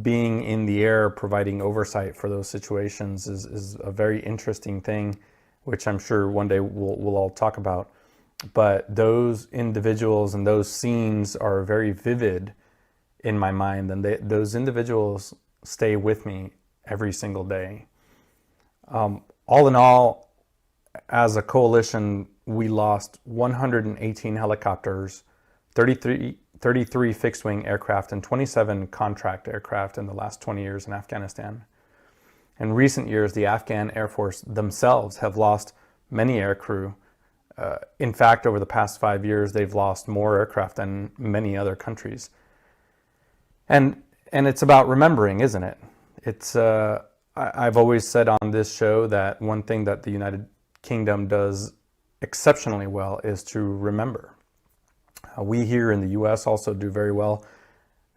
Being in the air, providing oversight for those situations is a very interesting thing, which I'm sure one day we'll all talk about. But those individuals and those scenes are very vivid in my mind, and those individuals stay with me every single day. All in all, as a coalition, we lost 118 helicopters, 33 fixed-wing aircraft, and 27 contract aircraft in the last 20 years in Afghanistan. In recent years, the Afghan Air Force themselves have lost many aircrew. In fact, over the past 5 years, they've lost more aircraft than many other countries. And it's about remembering, isn't it? It's I've always said on this show that one thing that the United Kingdom does exceptionally well is to remember. We here in the US also do very well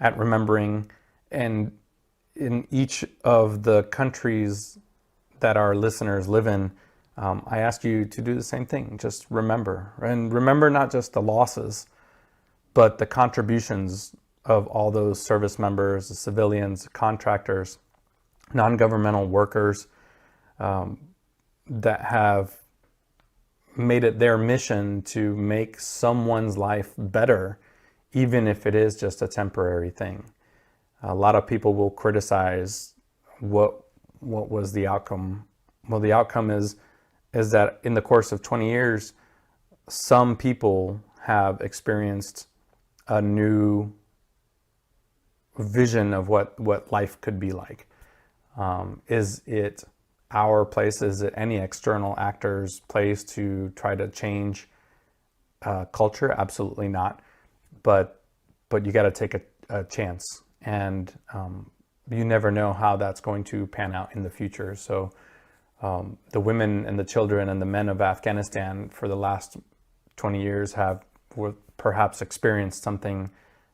at remembering, and in each of the countries that our listeners live in, I ask you to do the same thing. Just remember, and remember not just the losses, but the contributions of all those service members, the civilians, contractors, non-governmental workers that have made it their mission to make someone's life better, even if it is just a temporary thing. A lot of people will criticize what was the outcome. Well, the outcome is that in the course of 20 years, some people have experienced a new vision of what life could be like. Is it our place? Is it any external actor's place to try to change culture? Absolutely not. But you got to take a chance, and you never know how that's going to pan out in the future. So the women and the children and the men of Afghanistan for the last 20 years have perhaps experienced something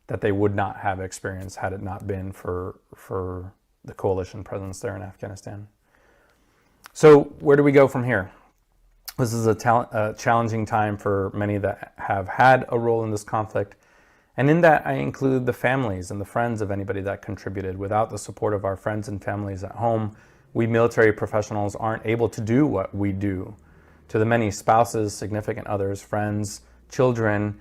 that they would not have experienced had it not been for the coalition presence there in Afghanistan. So where do we go from here? This is a challenging time for many that have had a role in this conflict. And in that, I include the families and the friends of anybody that contributed. Without the support of our friends and families at home, we military professionals aren't able to do what we do. To the many spouses, significant others, friends, children,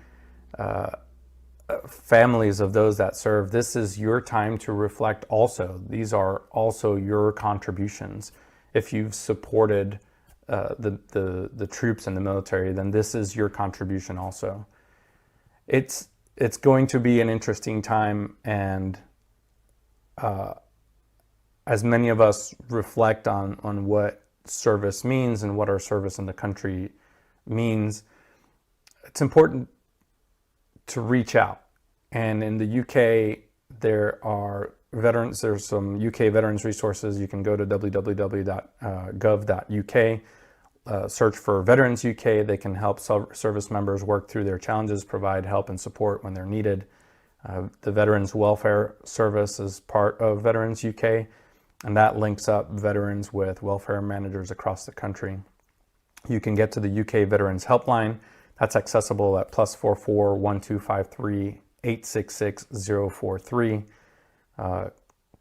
families of those that serve, this is your time to reflect also. These are also your contributions. If you've supported the troops and the military, then this is your contribution also. It's going to be an interesting time, and as many of us reflect on what service means and what our service in the country means, it's important to reach out. And in the UK, there are veterans. There's some UK veterans resources. You can go to www.gov.uk, search for Veterans UK. They can help service members work through their challenges, provide help and support when they're needed. The Veterans Welfare Service is part of Veterans UK, and that links up veterans with welfare managers across the country. You can get to the UK Veterans Helpline. That's accessible at +44 1253 866 043.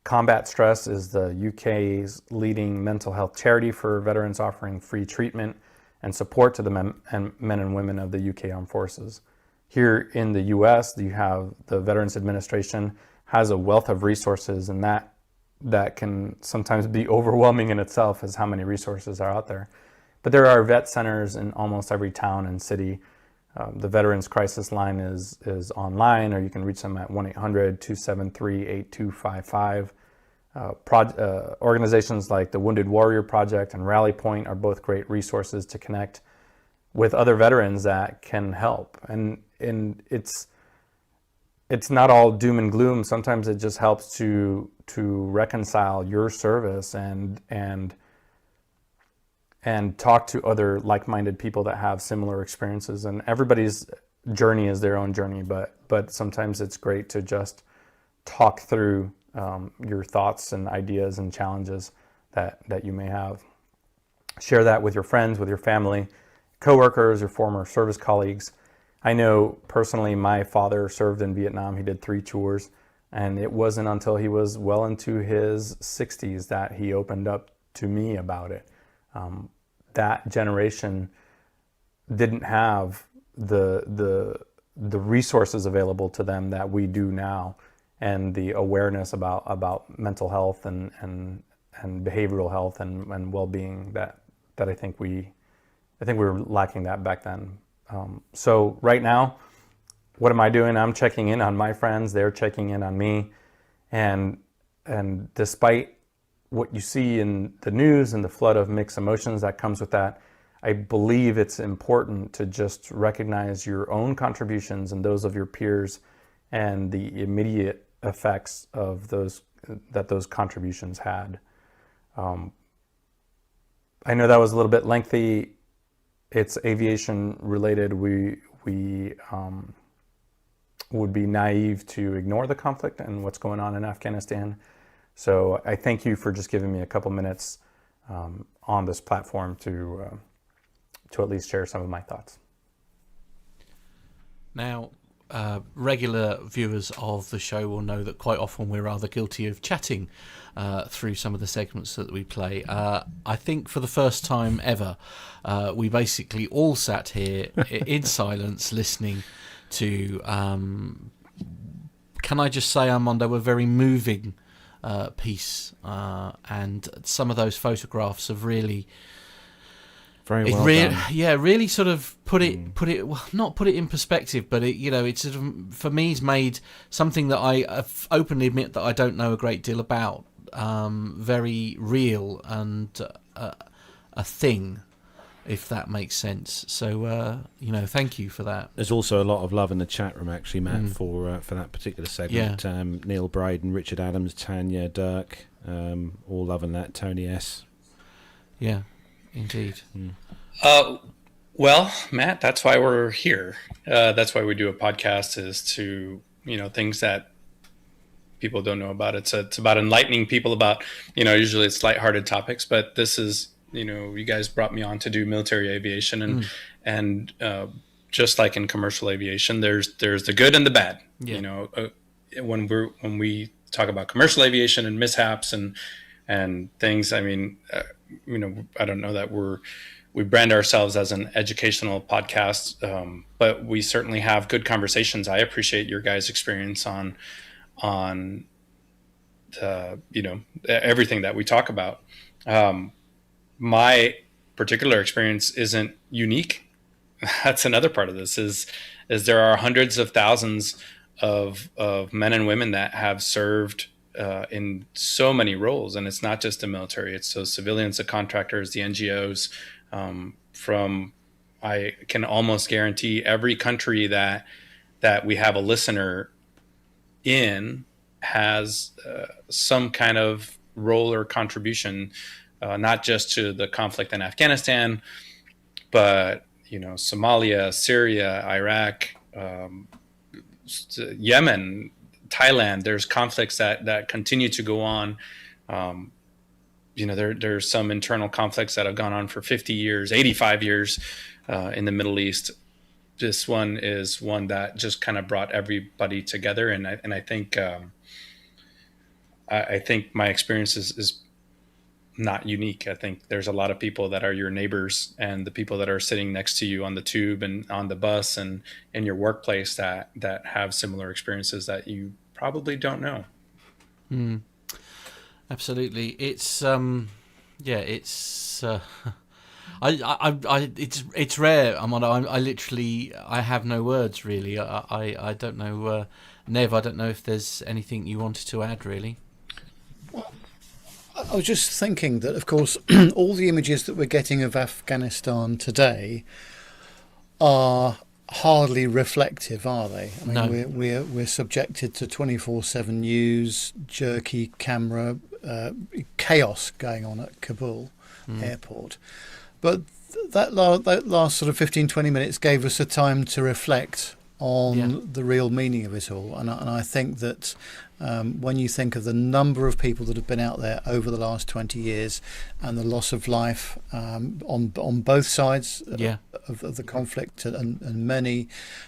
Combat Stress is the UK's leading mental health charity for veterans, offering free treatment and support to the men and women of the UK Armed Forces. Here in the US, you have the Veterans Administration has a wealth of resources, and that can sometimes be overwhelming in itself as how many resources are out there. But there are vet centers in almost every town and city. The Veterans Crisis Line is online, or you can reach them at 1-800-273-8255. Organizations like the Wounded Warrior Project and Rally Point are both great resources to connect with other veterans that can help. And it's not all doom and gloom. Sometimes it just helps to reconcile your service and talk to other like-minded people that have similar experiences. And everybody's journey is their own journey, but sometimes it's great to just talk through your thoughts and ideas and challenges that you may have. Share that with your friends, with your family, coworkers, your former service colleagues. I know personally my father served in Vietnam. He did 3 tours, and it wasn't until he was well into his 60s that he opened up to me about it. That generation didn't have the resources available to them that we do now, and the awareness about mental health and behavioral health and well-being that I think we were lacking that back then. So right now, what am I doing? I'm checking in on my friends. They're checking in on me, and despite what you see in the news and the flood of mixed emotions that comes with that, I believe it's important to just recognize your own contributions and those of your peers and the immediate effects of those contributions had. I know that was a little bit lengthy. It's aviation related. We would be naive to ignore the conflict and what's going on in Afghanistan. So I thank you for just giving me a couple minutes on this platform to at least share some of my thoughts. Now, regular viewers of the show will know that quite often we're rather guilty of chatting through some of the segments that we play. I think for the first time ever, we basically all sat here in silence listening to, can I just say, Armando, a very moving piece, and some of those photographs have really... Very well done. Yeah, really sort of put it well, not put it in perspective, but it's sort of, for me, it's made something that I openly admit that I don't know a great deal about very real and a thing, if that makes sense. So thank you for that. There's also a lot of love in the chat room, actually, Matt, for that particular segment. Yeah. Neil Braden, Richard Adams, Tanya, Dirk, all loving that. Tony S. Yeah. Indeed. Well, Matt, that's why we're here. That's why we do a podcast, is to, things that people don't know about. It's about enlightening people about, usually it's lighthearted topics, but this is, you guys brought me on to do military aviation, and just like in commercial aviation, there's the good and the bad. Yeah. When we talk about commercial aviation and mishaps and things, I mean, I don't know that we brand ourselves as an educational podcast, but we certainly have good conversations. I appreciate your guys' experience on the, everything that we talk about. My particular experience isn't unique. That's another part of this is there are hundreds of thousands of men and women that have served in so many roles, and it's not just the military, it's those civilians, the contractors, the NGOs, from, I can almost guarantee, every country that we have a listener in has some kind of role or contribution, not just to the conflict in Afghanistan, but Somalia, Syria, Iraq, Yemen, Thailand. There's conflicts that continue to go on. There's some internal conflicts that have gone on for 50 years, 85 years in the Middle East. This one is one that just kind of brought everybody together, and I think I think my experience is not unique. I think there's a lot of people that are your neighbors and the people that are sitting next to you on the tube and on the bus and in your workplace that have similar experiences that you probably don't know. Absolutely. It's it's rare, Armando. I have no words really. I don't know, Nev, I don't know if there's anything you wanted to add really. Well, I was just thinking that, of course, all the images that we're getting of Afghanistan today are hardly reflective, are they? I mean, No. we're subjected to 24/7 news, jerky camera, chaos going on at Kabul airport. But that last sort of 15-20 minutes gave us a time to reflect on the real meaning of it all. And I think that when you think of the number of people that have been out there over the last 20 years and the loss of life on both sides of the conflict, and many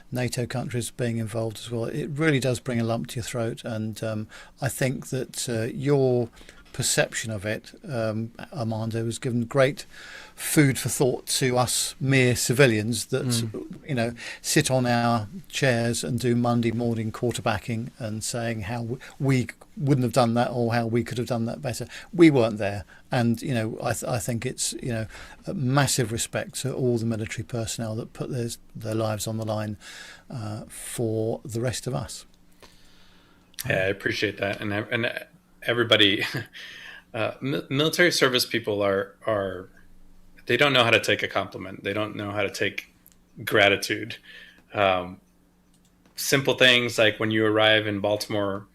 NATO countries being involved as well, it really does bring a lump to your throat. And I think that your perception of it, Armando has given great food for thought to us mere civilians that sit on our chairs and do Monday morning quarterbacking and saying how we wouldn't have done that or how we could have done that better. We weren't there, and I think it's a massive respect to all the military personnel that put their lives on the line for the rest of us. Yeah, I appreciate that, and everybody, military service people are they don't know how to take a compliment. They don't know how to take gratitude. Simple things like when you arrive in Baltimore,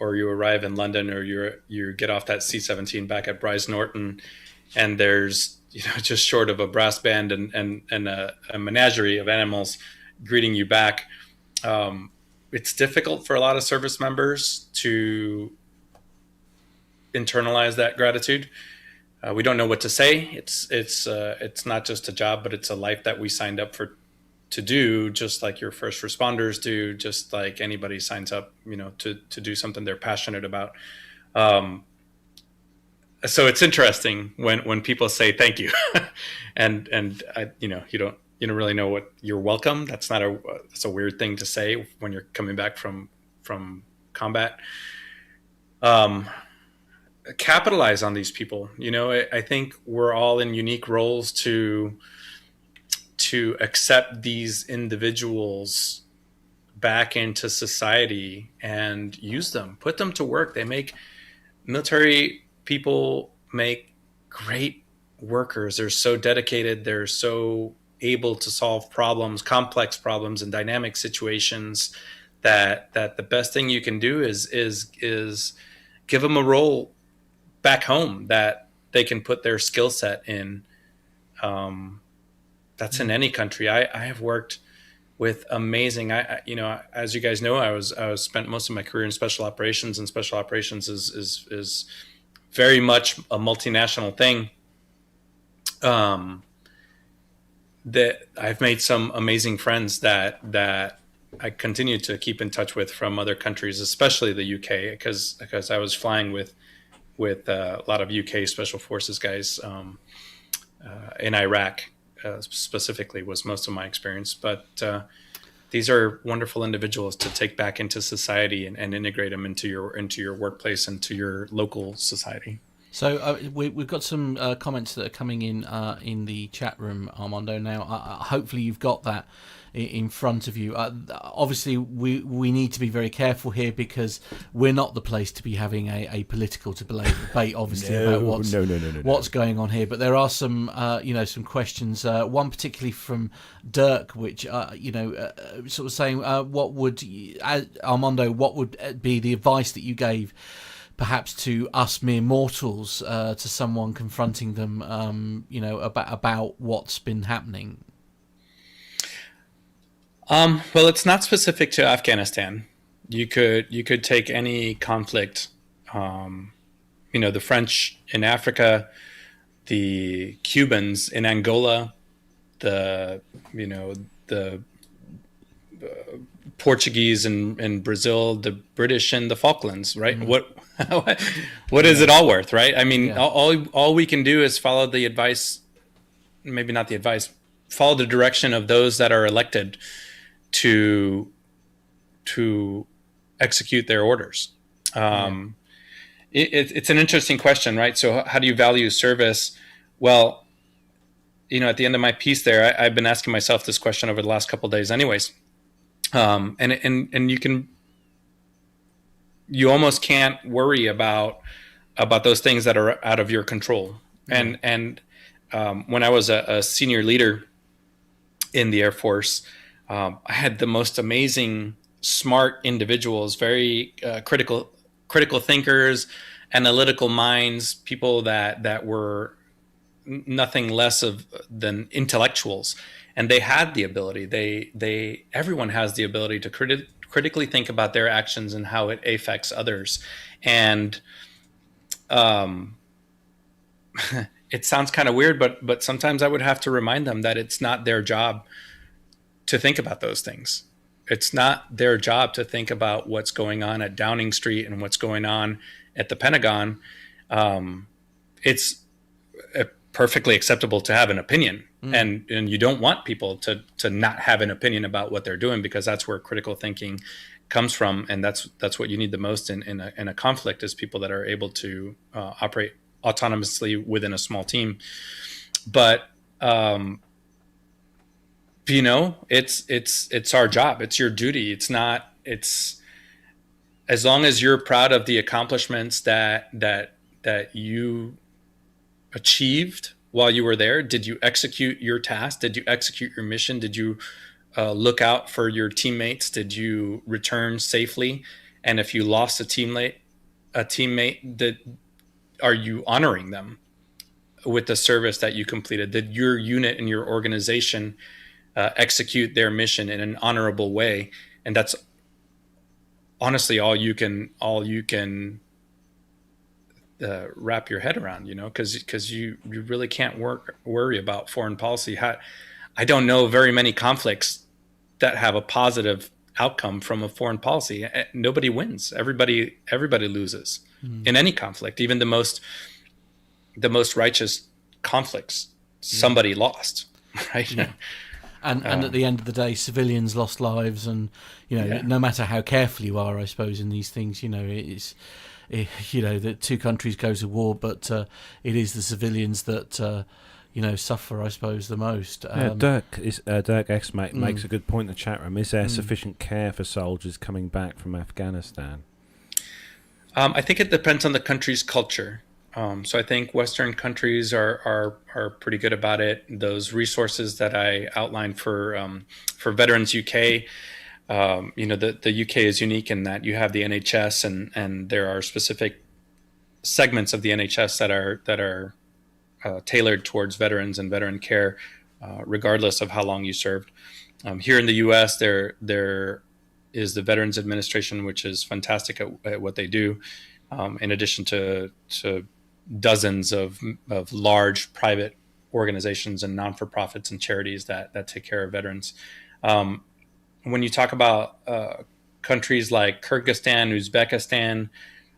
or you arrive in London, or you get off that C-17 back at Bryce Norton, and there's just short of a brass band and a menagerie of animals greeting you back. It's difficult for a lot of service members to internalize that gratitude. We don't know what to say. It's not just a job, but it's a life that we signed up to do, just like your first responders do, just like anybody signs up, to do something they're passionate about. So it's interesting when people say thank you, and you don't really know what you're welcome. That's a weird thing to say when you're coming back from combat. Capitalize on these people. I think we're all in unique roles to accept these individuals back into society and use them, put them to work. Military people make great workers. They're so dedicated. They're so able to solve problems, complex problems and dynamic situations that the best thing you can do is give them a role back home that they can put their skill set in. That's in any country. I have worked with amazing, as you guys know, I was spent most of my career in special operations, and special operations is very much a multinational thing. That I've made some amazing friends that I continue to keep in touch with from other countries, especially the UK, because I was flying with a lot of UK special forces guys in Iraq. Specifically was most of my experience, but these are wonderful individuals to take back into society and integrate them into your workplace and to your local society. So we've got some comments that are coming in the chat room, Armando. Now, hopefully you've got that in front of you. Obviously, we need to be very careful here because we're not the place to be having a political debate, obviously, about what's going on here. But there are some, some questions. One particularly from Dirk, which, sort of saying, Armando, what would be the advice that you gave perhaps to us mere mortals, to someone confronting them, about what's been happening? Well, it's not specific to Afghanistan. You could take any conflict, the French in Africa, the Cubans in Angola, the Portuguese in Brazil, the British in the Falklands, right? Mm-hmm. What is it all worth, right? I mean, all we can do is follow the advice, maybe not the advice, follow the direction of those that are elected to execute their orders. It's an interesting question, right? So how do you value service? Well, at the end of my piece there, I've been asking myself this question over the last couple of days anyways. And you almost can't worry about those things that are out of your control. Mm-hmm. And when I was a senior leader in the Air Force, I had the most amazing, smart individuals, very critical thinkers, analytical minds, people that were nothing less than intellectuals. And they had the ability, everyone has the ability to critically think about their actions and how it affects others. And it sounds kind of weird, but sometimes I would have to remind them that it's not their job to think about those things. It's not their job to think about what's going on at Downing Street and what's going on at the Pentagon. it's perfectly acceptable to have an opinion, and you don't want people to not have an opinion about what they're doing, because that's where critical thinking comes from, and that's what you need the most in a conflict, is people that are able to operate autonomously within a small team. But it's our job, it's your duty. It's as long as you're proud of the accomplishments that you achieved while you were there. Did you execute your task? Did you execute your mission? Did you look out for your teammates? Did you return safely? And if you lost a teammate, are you honoring them with the service that you completed? Did your unit and your organization execute their mission in an honorable way? And that's honestly all you can wrap your head around, because you really can't worry about foreign policy. I don't know very many conflicts that have a positive outcome from a foreign policy. Nobody wins. Everybody loses in any conflict. Even the most righteous conflicts, somebody lost, right? Yeah. And at the end of the day, civilians lost lives, and no matter how careful you are, I suppose, in these things, it's that two countries go to war, but it is the civilians that suffer, I suppose, the most. Dirk X makes a good point in the chat room. Is there sufficient care for soldiers coming back from Afghanistan? I think it depends on the country's culture. So I think Western countries are pretty good about it. Those resources that I outlined for Veterans UK, the UK is unique in that you have the NHS, and there are specific segments of the NHS that are tailored towards veterans and veteran care, regardless of how long you served. Here in the U.S., there is the Veterans Administration, which is fantastic at what they do, in addition to dozens of large private organizations and non-for-profits and charities that take care of veterans. When you talk about countries like Kyrgyzstan, Uzbekistan,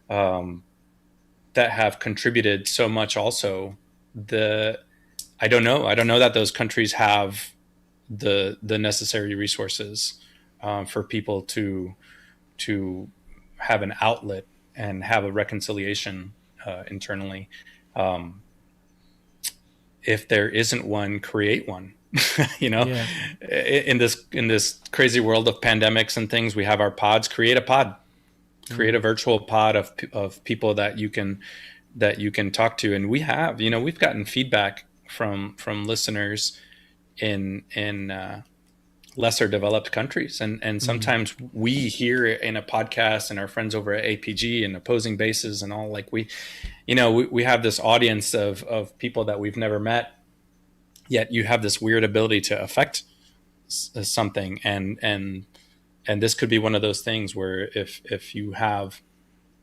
that have contributed so much also, I don't know that those countries have the necessary resources for people to have an outlet and have a reconciliation internally. If there isn't one, create one. In this crazy world of pandemics and things, we have our pods. Create a pod, create a virtual pod of people that you can talk to. And we've gotten feedback from listeners in lesser developed countries, and sometimes we hear in a podcast, and our friends over at APG and opposing bases and all, like we have this audience of people that we've never met, yet you have this weird ability to affect something, and this could be one of those things where if you have,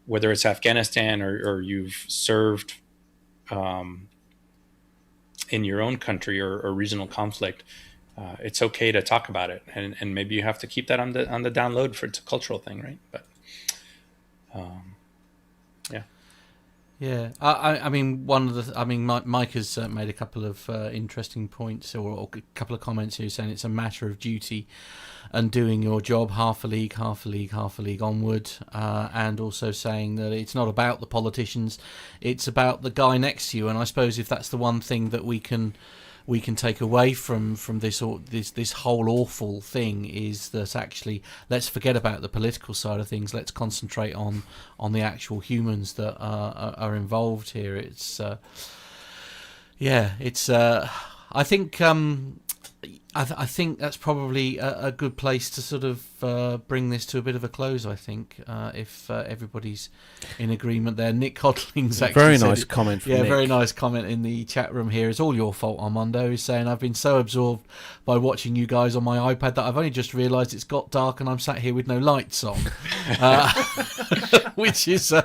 whether it's Afghanistan or you've served in your own country or regional conflict, it's okay to talk about it, and maybe you have to keep that on the download for it's a cultural thing, right? But yeah. I mean, Mike has made a couple of interesting points or a couple of comments here saying it's a matter of duty and doing your job, half a league onward, and also saying that it's not about the politicians, it's about the guy next to you. And I suppose if that's the one thing that we can take away from this whole awful thing, is that actually let's forget about the political side of things. Let's concentrate on the actual humans that are involved here. I think that's probably a good place to sort of bring this to a bit of a close. I think if everybody's in agreement there. Nick Codling's actually very nice comment from Nick. Very nice comment in the chat room here. It's all your fault, Armando. He's saying, I've been so absorbed by watching you guys on my iPad that I've only just realised it's got dark and I'm sat here with no lights on, which is a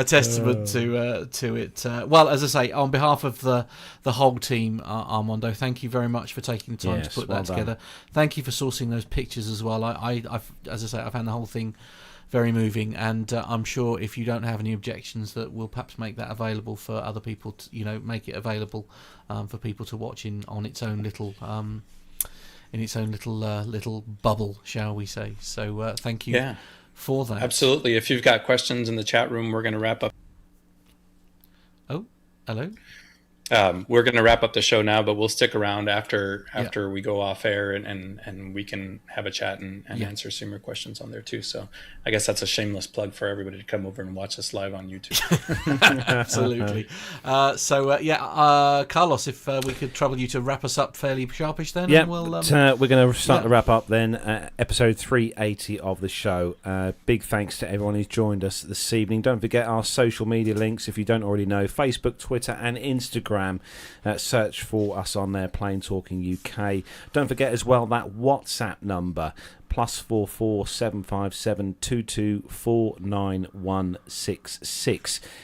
testament to it. Well, as I say, on behalf of the whole team, Armando, thank you very much for taking the time to put that together. Thank you for sourcing those pictures as well. I've as I say, I found the whole thing very moving, and I'm sure if you don't have any objections, that we'll perhaps make that available for other people to, make it available for people to watch on its own little in its own little bubble, shall we say. So thank you for that. Absolutely. If you've got questions in the chat room, we're going to wrap up. Oh, hello. We're going to wrap up the show now, but we'll stick around after we go off air, and we can have a chat and answer some more questions on there too. So I guess that's a shameless plug for everybody to come over and watch us live on YouTube. Absolutely. Carlos, if we could trouble you to wrap us up fairly sharpish then. Yeah, we're going to start the wrap up then. Episode 380 of the show. Big thanks to everyone who's joined us this evening. Don't forget our social media links, if you don't already know: Facebook, Twitter and Instagram. Search for us on there, Plane Talking UK. Don't forget as well that WhatsApp number, +44 757 2249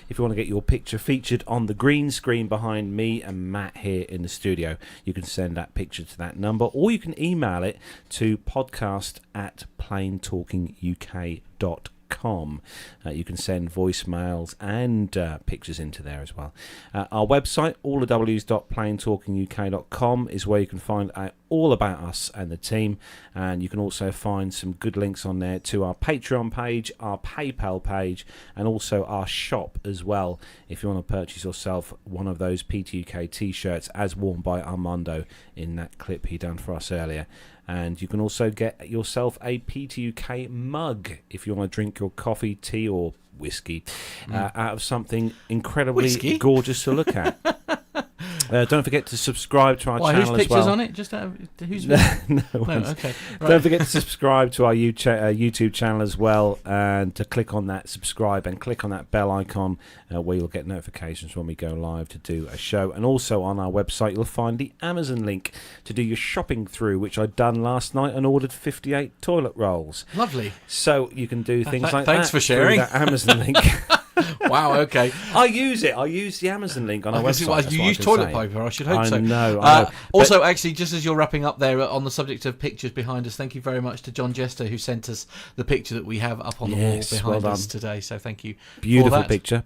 if you want to get your picture featured on the green screen behind me and Matt here in the studio. You can send that picture to that number, or you can email it to podcast@planetalkinguk.com. You can send voicemails and pictures into there as well. Our website, allthews.planetalkinguk.com, is where you can find out all about us and the team, and you can also find some good links on there to our Patreon page, our PayPal page, and also our shop as well, if you want to purchase yourself one of those PTUK t-shirts as worn by Armando in that clip he done for us earlier. And you can also get yourself a PTUK mug if you want to drink your coffee, tea or whiskey out of something incredibly gorgeous to look at. Don't forget to subscribe to our channel as well. Whose picture's on it? Just who's no, okay. Right. Don't forget to subscribe to our YouTube channel as well, and to click on that subscribe and click on that bell icon where you'll get notifications when we go live to do a show. And also on our website you'll find the Amazon link to do your shopping through, which I'd done last night and ordered 58 toilet rolls. Lovely. So you can do things like thanks that for sharing through that Amazon link. Wow, okay. I use the Amazon link on our website. You use toilet paper, I should hope so. I know. Also, actually, just as you're wrapping up there on the subject of pictures behind us, thank you very much to John Jester, who sent us the picture that we have up on the wall behind us today. So thank you. Beautiful picture.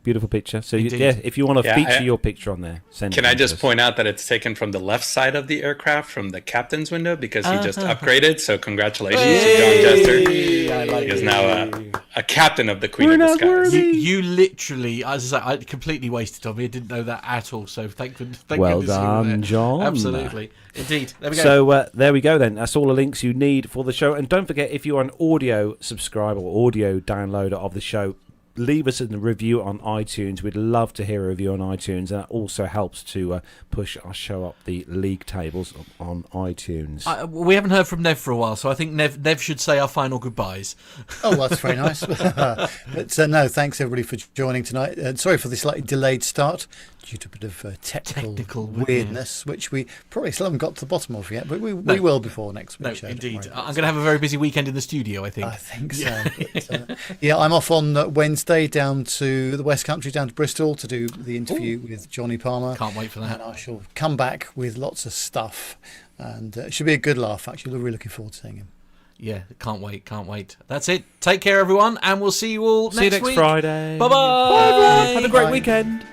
So if you want to feature your picture on there, send it. Can I just point out that it's taken from the left side of the aircraft, from the captain's window, because he just upgraded. So congratulations to John Jester. He is now a captain of the Queen of the Skies. You literally, as I say, I completely wasted on me. I didn't know that at all. So thank well goodness done, John. Absolutely, indeed. There we go. So there we go then. That's all the links you need for the show. And don't forget, if you're an audio subscriber or audio downloader of the show, leave us a review on iTunes. We'd love to hear a review on iTunes, and that also helps to push our show up the league tables on iTunes. We haven't heard from Nev for a while, so I think Nev should say our final goodbyes. Oh, well, that's very nice. But no, thanks everybody for joining tonight. Sorry for the slightly delayed start due to a bit of technical weirdness, which we probably still haven't got to the bottom of yet, but we will before next week. No, indeed. I'm going to have a very busy weekend in the studio, I think. I think so. But, I'm off on Wednesday down to the West Country, down to Bristol, to do the interview with Johnny Palmer. Can't wait for that. And I shall come back with lots of stuff, and it should be a good laugh, actually. We're really looking forward to seeing him. Yeah, can't wait. That's it. Take care, everyone, and we'll see you all next week. See you next Friday. Bye-bye. Bye, everyone. Have a great weekend.